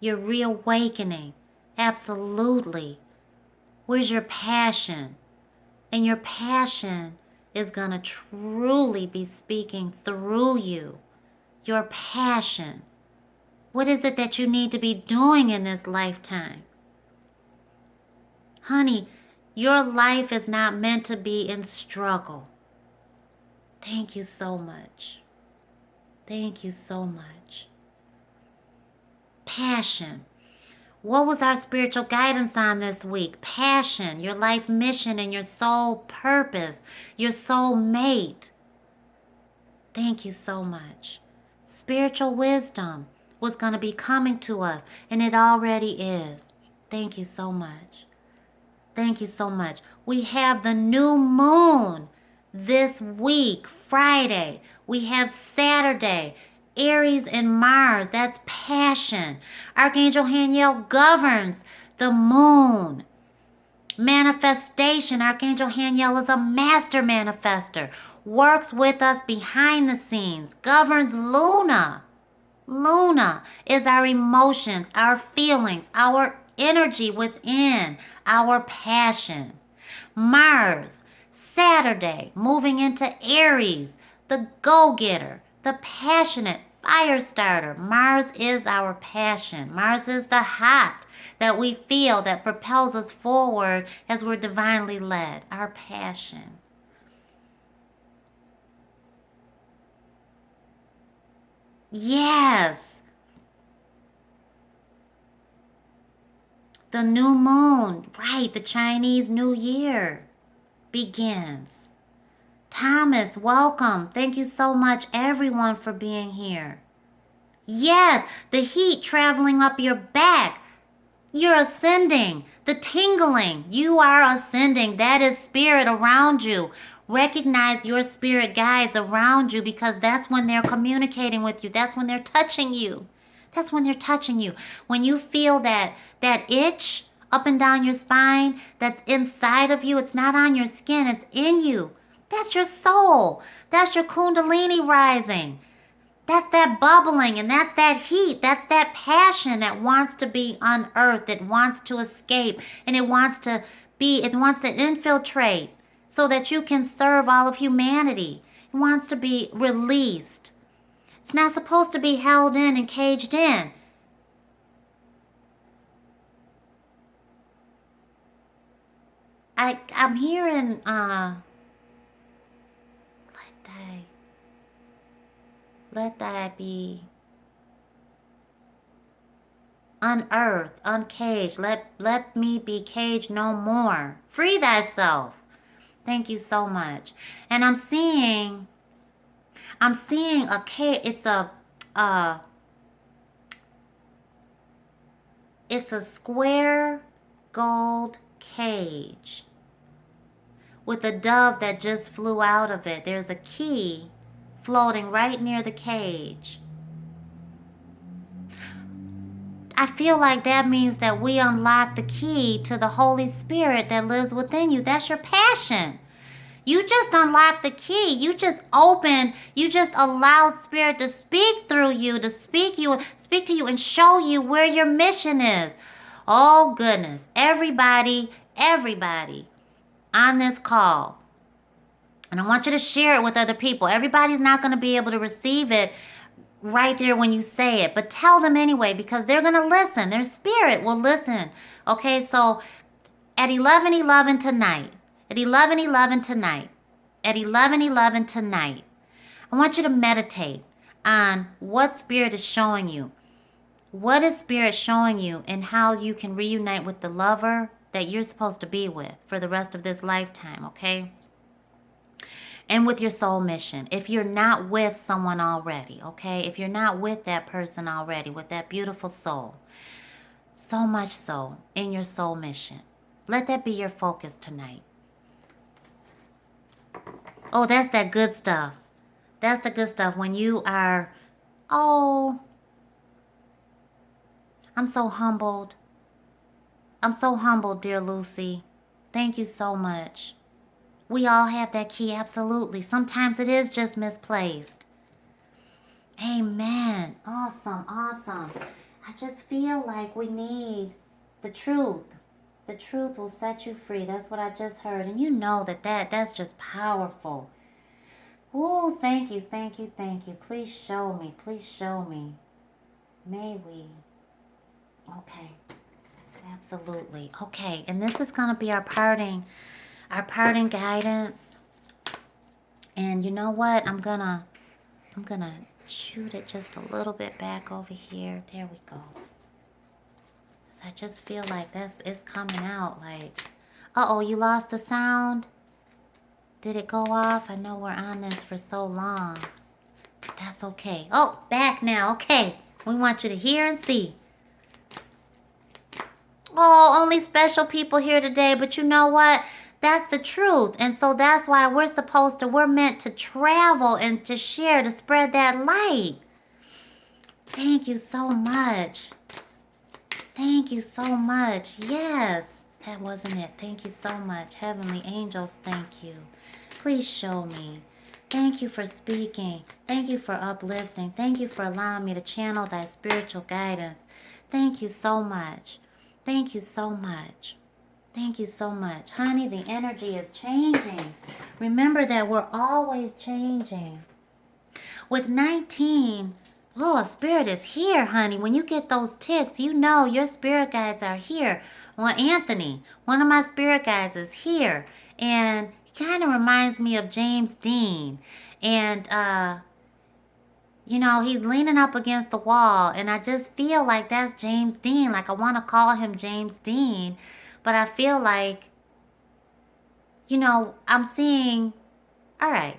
You're reawakening. Absolutely. Where's your passion? And your passion is going to truly be speaking through you. Your passion. What is it that you need to be doing in this lifetime? Honey, your life is not meant to be in struggle. Thank you so much. Thank you so much. Passion. What was our spiritual guidance on this week? Passion, your life mission and your soul purpose, your soul mate. Thank you so much. Spiritual wisdom was going to be coming to us, and it already is. Thank you so much. Thank you so much. We have the new moon this week, Friday. We have Saturday, Aries and Mars. That's passion. Archangel Haniel governs the moon. Manifestation. Archangel Haniel is a master manifester. Works with us behind the scenes. Governs Luna. Luna is our emotions, our feelings, our energy within, our passion. Mars, Saturday, moving into Aries, the go-getter, the passionate fire starter. Mars is our passion. Mars is the hot that we feel that propels us forward as we're divinely led. Our passion. Yes. The new moon, right, the Chinese New Year begins. Thomas, welcome. Thank you so much, everyone, for being here. Yes, the heat traveling up your back. You're ascending. The tingling. You are ascending. That is spirit around you. Recognize your spirit guides around you because that's when they're communicating with you. That's when they're touching you. That's when they're touching you. When you feel that itch up and down your spine that's inside of you, it's not on your skin, it's in you. That's your soul. That's your kundalini rising. That's that bubbling and that's that heat. That's that passion that wants to be unearthed. It wants to escape and it wants to infiltrate so that you can serve all of humanity. It wants to be released. It's not supposed to be held in and caged in. I'm hearing let that be unearthed, uncaged. Let me be caged no more. Free thyself. Thank you so much. And I'm seeing a cage. It's a square gold cage with a dove that just flew out of it. There's a key floating right near the cage. I feel like that means that we unlock the key to the Holy Spirit that lives within you. That's your passion. You just unlocked the key. You just allowed Spirit to speak through you, to speak to you and show you where your mission is. Oh goodness. Everybody on this call. And I want you to share it with other people. Everybody's not going to be able to receive it right there when you say it. But tell them anyway because they're going to listen. Their spirit will listen. Okay, so at 11:11 tonight, at 11:11 tonight, at 11:11 tonight, I want you to meditate on what Spirit is showing you. What is Spirit showing you and how you can reunite with the lover that you're supposed to be with for the rest of this lifetime, okay? And with your soul mission. If you're not with someone already, okay? If you're not with that person already, with that beautiful soul, so much so in your soul mission. Let that be your focus tonight. Oh, that's that good stuff. That's the good stuff when you are, oh, I'm so humbled. I'm so humbled, dear Lucy. Thank you so much. We all have that key, absolutely. Sometimes it is just misplaced. Amen. Awesome, awesome. I just feel like we need the truth. The truth will set you free. That's what I just heard. And you know that's just powerful. Oh, thank you, thank you, thank you. Please show me, please show me. May we? Okay, absolutely. Okay, and this is going to be our parting guidance. And you know what? I'm gonna shoot it just a little bit back over here. There we go. I just feel like it's coming out like, uh-oh, you lost the sound? Did it go off? I know we're on this for so long. That's okay. Oh, back now. Okay. We want you to hear and see. Oh, only special people here today. But you know what? That's the truth. And so that's why we're meant to travel and to share, to spread that light. Thank you so much. Thank you so much. Yes, that wasn't it. Thank you so much. Heavenly angels, thank you. Please show me. Thank you for speaking. Thank you for uplifting. Thank you for allowing me to channel thy spiritual guidance. Thank you so much. Thank you so much. Thank you so much. Honey, the energy is changing. Remember that we're always changing. With 19, oh, spirit is here, honey. When you get those ticks, you know your spirit guides are here. Well, Anthony, one of my spirit guides is here. And he kind of reminds me of James Dean. And, you know, he's leaning up against the wall. And I just feel like that's James Dean. Like I want to call him James Dean. But I feel like, you know, I'm seeing, all right,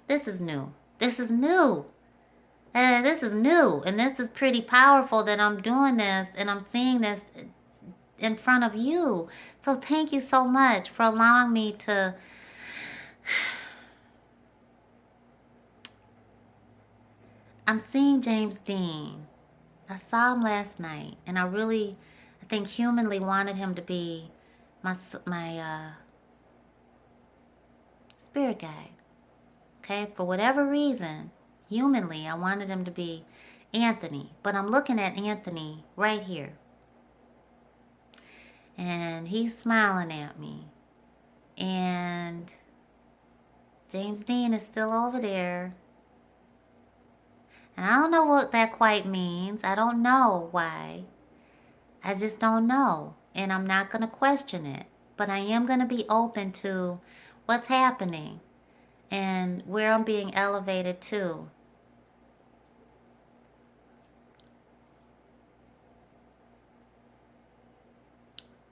this is new. This is new. This is new. And this is pretty powerful that I'm doing this and I'm seeing this in front of you. So thank you so much for allowing me to I'm seeing James Dean. I saw him last night and I think humanly wanted him to be my spirit guide. Okay, for whatever reason, humanly, I wanted him to be Anthony. But I'm looking at Anthony right here. And he's smiling at me. And James Dean is still over there. And I don't know what that quite means. I don't know why. I just don't know. And I'm not going to question it. But I am going to be open to what's happening. And where I'm being elevated to.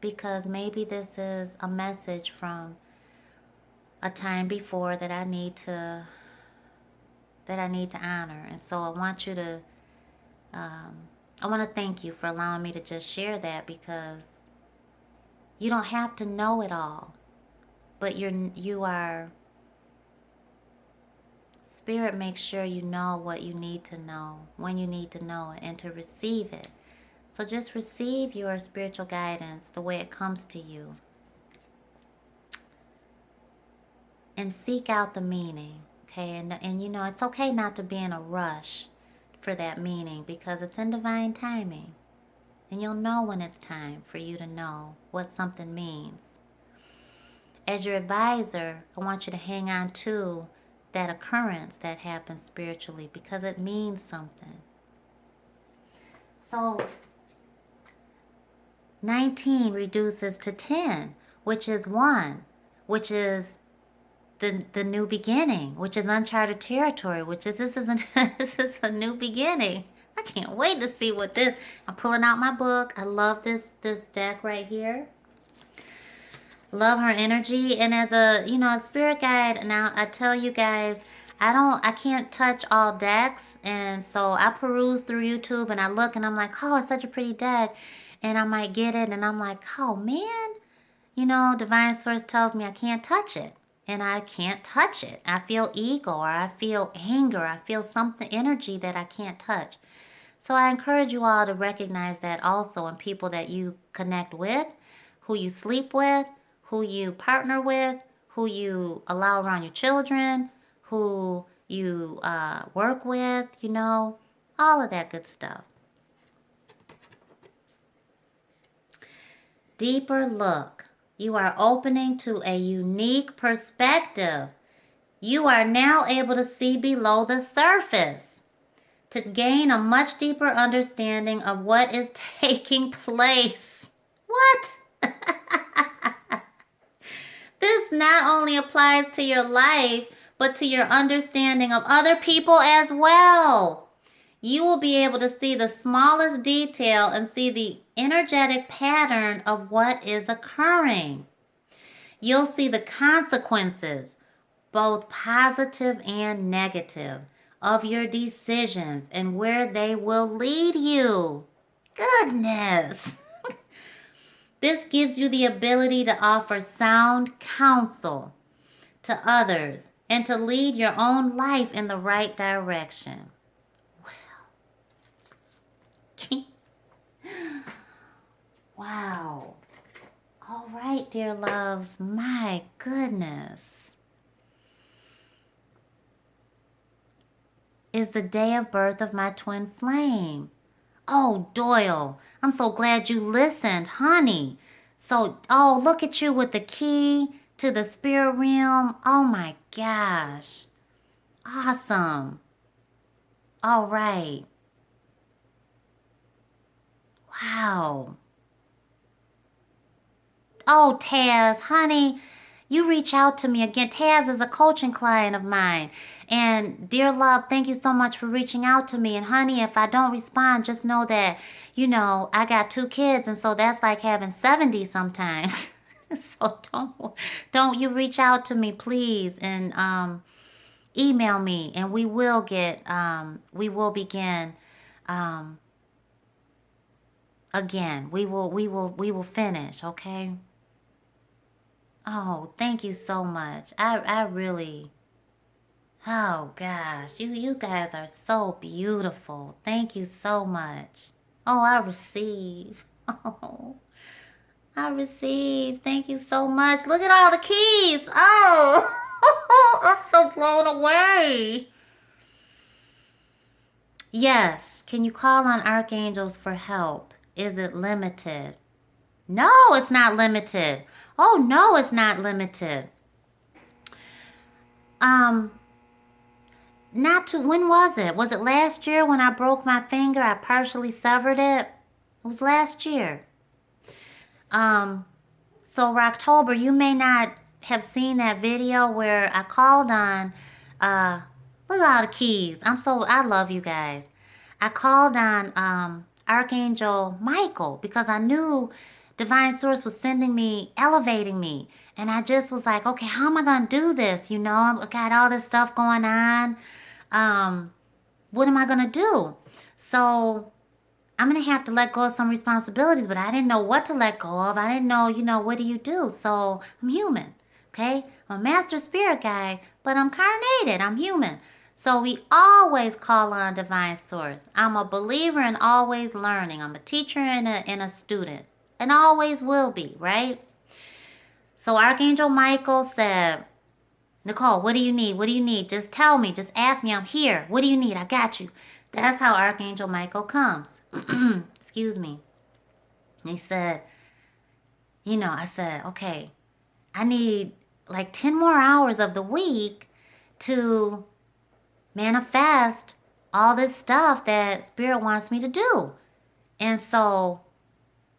Because maybe this is a message from a time before that I need to honor. And so I want you to, I want to thank you for allowing me to just share that, because you don't have to know it all. But you are... Spirit makes sure you know what you need to know, when you need to know it, and to receive it. So just receive your spiritual guidance the way it comes to you. And seek out the meaning, okay? And you know, it's okay not to be in a rush for that meaning, because it's in divine timing. And you'll know when it's time for you to know what something means. As your advisor, I want you to hang on to that occurrence that happens spiritually, because it means something. So 19 reduces to 10, which is 1, which is the new beginning, which is uncharted territory, which is this is a new beginning. I can't wait to see what this... I'm pulling out my book. I love this deck right here. Love her energy. And as a, you know, a spirit guide, now I tell you guys, I can't touch all decks. And so I peruse through YouTube and I look and I'm like, oh, it's such a pretty deck. And I might get it and I'm like, oh man, you know, Divine Source tells me I can't touch it. And I can't touch it. I feel ego, or I feel anger. I feel something, energy that I can't touch. So I encourage you all to recognize that also in people that you connect with, who you sleep with, who you partner with, who you allow around your children, who you work with, you know, all of that good stuff. Deeper look. You are opening to a unique perspective. You are now able to see below the surface, to gain a much deeper understanding of what is taking place. What? This not only applies to your life, but to your understanding of other people as well. You will be able to see the smallest detail and see the energetic pattern of what is occurring. You'll see the consequences, both positive and negative, of your decisions and where they will lead you. Goodness. This gives you the ability to offer sound counsel to others and to lead your own life in the right direction. Well, wow. All right, dear loves. My goodness. Is the day of birth of my twin flame. Oh, Doyle, I'm so glad you listened, honey. So, oh, look at you with the key to the spirit realm. Oh my gosh. Awesome. All right. Wow. Oh, Taz, honey, you reach out to me again. Taz is a coaching client of mine. And dear love, thank you so much for reaching out to me. And honey, if I don't respond, just know that, I got 2 kids, and so that's like having 70 sometimes. So don't you reach out to me, please, and email me, and we will begin again. We will finish, okay? Oh, thank you so much. I really, oh gosh, you guys are so beautiful. Thank you so much. Oh, I receive. Oh, I receive. Thank you so much. Look at all the keys. Oh, I'm so blown away. Yes. Can you call on archangels for help? Is it limited? No, it's not limited. Oh, no, it's not limited. When was it? Was it last year when I broke my finger? I partially severed it. It was last year. So October, you may not have seen that video where I called on, look at all the keys. I love you guys. I called on, Archangel Michael because I knew Divine Source was elevating me. And I just was like, okay, how am I going to do this? I got all this stuff going on. What am I going to do? So I'm going to have to let go of some responsibilities, but I didn't know what to let go of. I didn't know, what do you do? So I'm human, okay? I'm a master spirit guy, but I'm carnated. I'm human. So we always call on Divine Source. I'm a believer in always learning. I'm a teacher and a student, and always will be, right? So Archangel Michael said, Necole, what do you need? What do you need? Just tell me. Just ask me. I'm here. What do you need? I got you. That's how Archangel Michael comes. Excuse me. He said, I said, okay, I need like 10 more hours of the week to manifest all this stuff that Spirit wants me to do. And so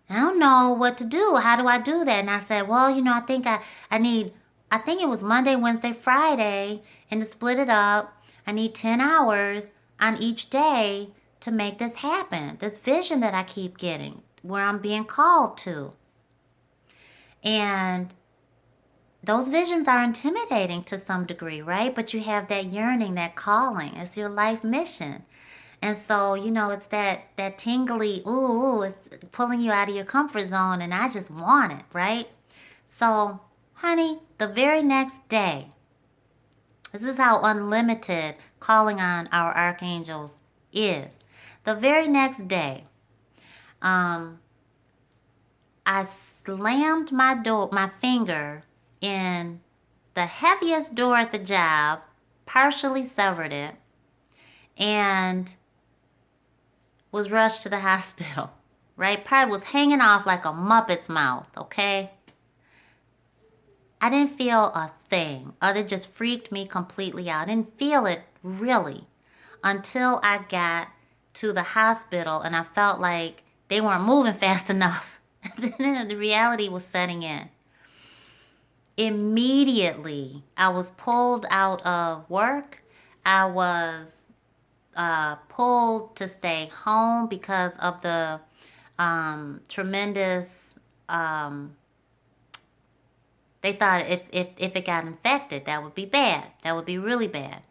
I don't know what to do. How do I do that? And I said, well, I think I think it was Monday, Wednesday, Friday, and to split it up, I need 10 hours on each day to make this happen. This vision that I keep getting, where I'm being called to. And those visions are intimidating to some degree, right? But you have that yearning, that calling. It's your life mission. And so, it's that tingly, ooh, it's pulling you out of your comfort zone, and I just want it, right? So, honey, the very next day, this is how unlimited calling on our archangels is. The very next day, I slammed my finger in the heaviest door at the job, partially severed it, and was rushed to the hospital, right? Part was hanging off like a Muppet's mouth, okay? I didn't feel a thing. It just freaked me completely out. I didn't feel it really until I got to the hospital and I felt like they weren't moving fast enough. Then the reality was setting in. Immediately, I was pulled out of work. I was pulled to stay home because of the tremendous, they thought if it got infected, that would be bad. That would be really bad.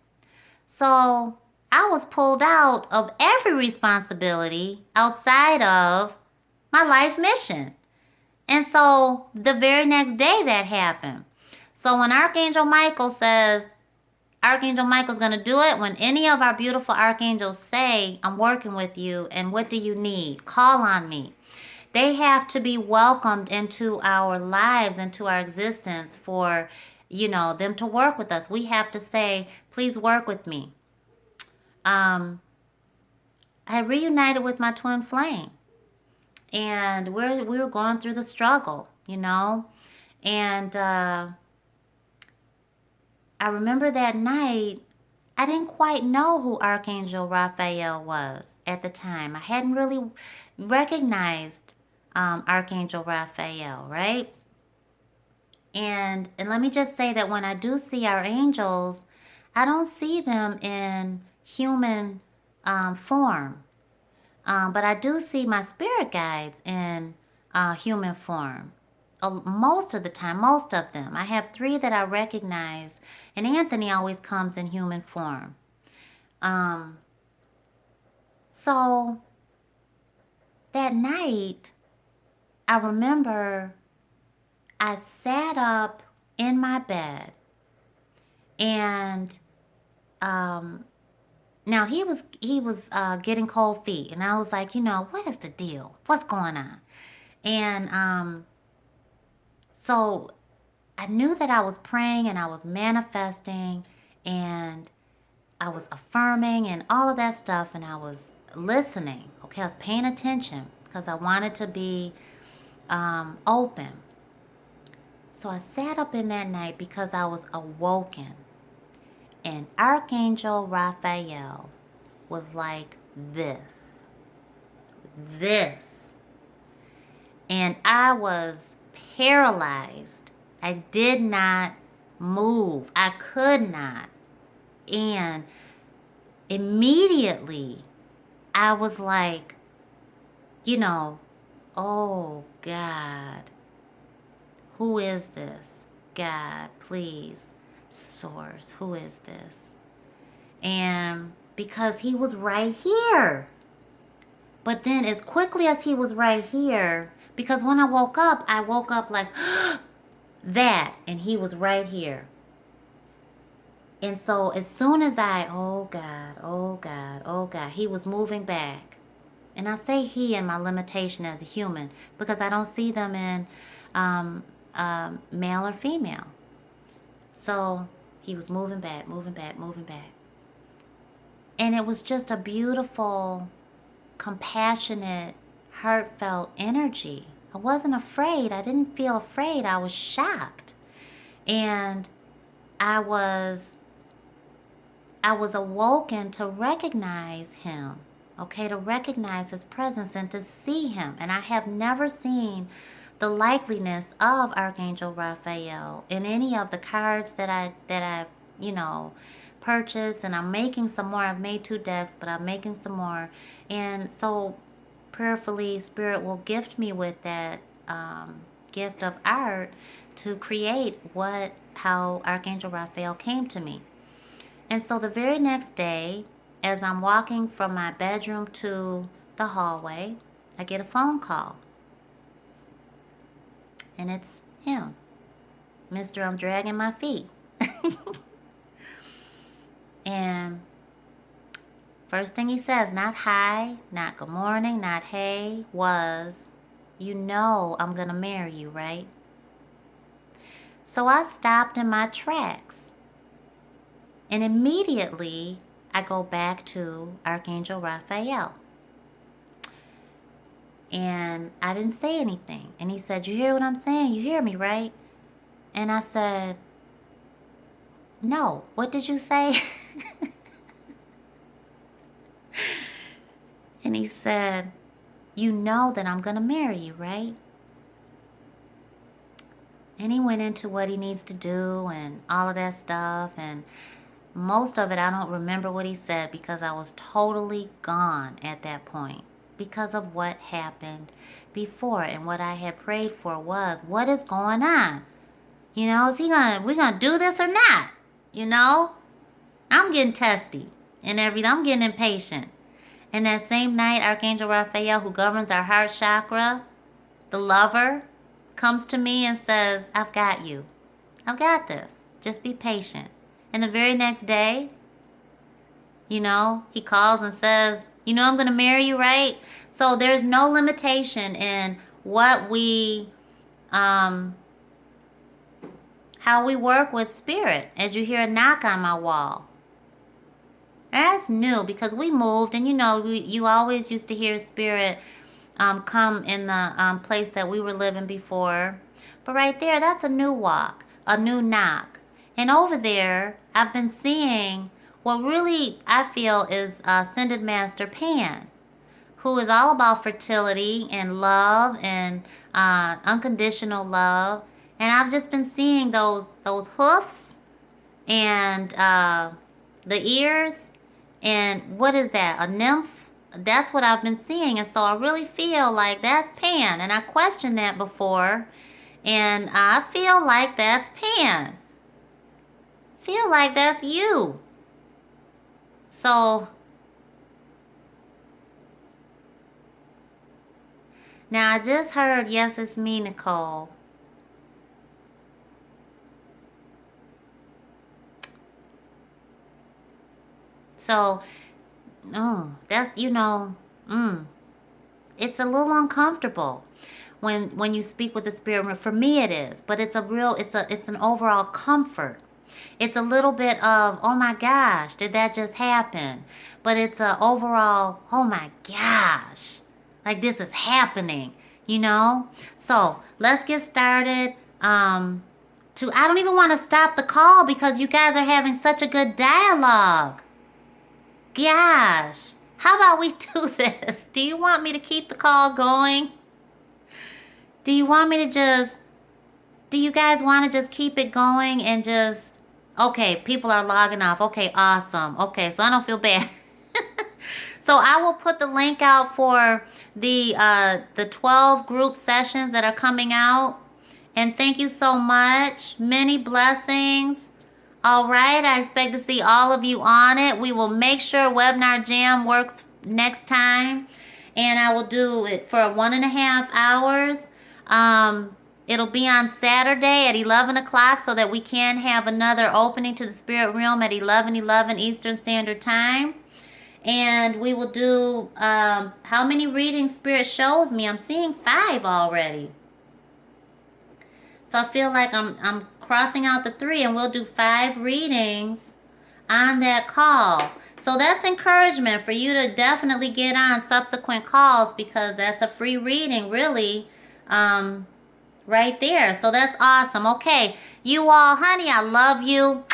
So I was pulled out of every responsibility outside of my life mission. And so the very next day that happened. So when Archangel Michael says, Archangel Michael's going to do it when any of our beautiful archangels say, I'm working with you, and what do you need? Call on me. They have to be welcomed into our lives, into our existence for, them to work with us. We have to say, please work with me. I reunited with my twin flame, and we were going through the struggle, and I remember that night, I didn't quite know who Archangel Raphael was at the time. I hadn't really recognized Archangel Raphael, right? And let me just say that when I do see our angels, I don't see them in human form. But I do see my spirit guides in human form. Most of the time, most of them. I have 3 that I recognize, and Anthony always comes in human form. So that night, I remember I sat up in my bed, and now he was getting cold feet, and I was like, what is the deal? What's going on? And so I knew that I was praying and I was manifesting and I was affirming and all of that stuff, and I was listening. Okay, I was paying attention because I wanted to be open. So I sat up in that night because I was awoken. And Archangel Raphael was like this. And I was paralyzed. I did not move. I could not. And immediately I was like, oh God, who is this? God, please, Source, who is this? And because he was right here. But then as quickly as he was right here, because when I woke up like that, and he was right here. And so as soon as oh God, he was moving back. And I say he in my limitation as a human because I don't see them in male or female. So he was moving back. And it was just a beautiful, compassionate, heartfelt energy. I wasn't afraid. I didn't feel afraid. I was shocked. And I was awoken to recognize him, okay, to recognize his presence and to see him. And I have never seen the likeliness of Archangel Raphael in any of the cards that I purchased, and I'm making some more. I've made 2 decks, but I'm making some more. And so prayerfully, Spirit will gift me with that gift of art to create how Archangel Raphael came to me. And so the very next day, as I'm walking from my bedroom to the hallway, I get a phone call. And it's him. Mr. I'm dragging my feet. And first thing he says, not hi, not good morning, not hey, was, I'm going to marry you, right? So I stopped in my tracks. And immediately I go back to Archangel Raphael. And I didn't say anything. And he said, you hear what I'm saying? You hear me, right? And I said, no. What did you say? And he said, you know that I'm going to marry you, right? And he went into what he needs to do and all of that stuff. And most of it, I don't remember what he said because I was totally gone at that point because of what happened before. And what I had prayed for was, what is going on? Is we gonna do this or not? I'm getting testy and everything. I'm getting impatient. And that same night, Archangel Raphael, who governs our heart chakra, the lover, comes to me and says, I've got you. I've got this. Just be patient. And the very next day, you know, he calls and says, you know, I'm going to marry you, right? So there's no limitation in what we, how we work with spirit. As you hear a knock on my wall. That's new because we moved, and you know, you always used to hear spirit come in the place that we were living before. But right there, that's a new walk, a new knock. And over there, I've been seeing what really I feel is Ascended Master Pan, who is all about fertility and love and unconditional love. And I've just been seeing those hoofs and the ears. And what is that? A nymph? That's what I've been seeing. And so I really feel like that's Pan. And I questioned that before. And I feel like that's Pan. Feel like that's you. So now I just heard, yes, it's me, Necole. So, that's, you know, it's a little uncomfortable when you speak with the spirit. For me it is, but it's an overall comfort. It's a little bit of, oh my gosh, did that just happen? But it's a overall, oh my gosh, like this is happening, you know? So let's get started. I don't even want to stop the call because you guys are having such a good dialogue. Gosh, how about we do this? Do you want me to keep the call going? Do you want me to do you guys want to just keep it going and just, okay, people are logging off. Okay, awesome. Okay, so I don't feel bad. So I will put the link out for the 12 group sessions that are coming out. And thank you so much. Many blessings. All right, I expect to see all of you on it. We will make sure Webinar Jam works next time. And I will do it for 1.5 hours. It'll be on Saturday at 11 o'clock so that we can have another opening to the spirit realm at 11:11 Eastern Standard Time. And we will do, how many readings Spirit shows me? I'm seeing 5 already. So I feel like I'm crossing out the 3, and we'll do 5 readings on that call. So that's encouragement for you to definitely get on subsequent calls because that's a free reading, really, right there. So that's awesome. Okay, you all, honey, I love you.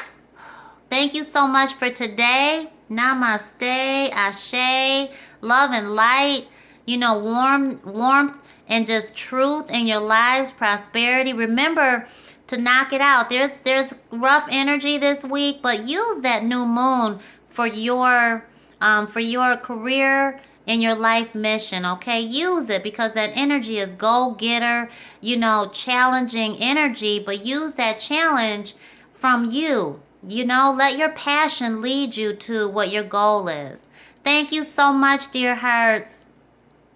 Thank you so much for today. Namaste, ashe, love and light, you know, warmth and just truth in your lives, prosperity. Remember to knock it out. There's rough energy this week, but use that new moon for your career and your life mission, okay? Use it because that energy is go-getter, you know, challenging energy, but use that challenge from you. You know, let your passion lead you to what your goal is. Thank you so much, dear hearts.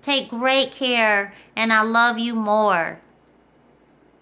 Take great care, and I love you more.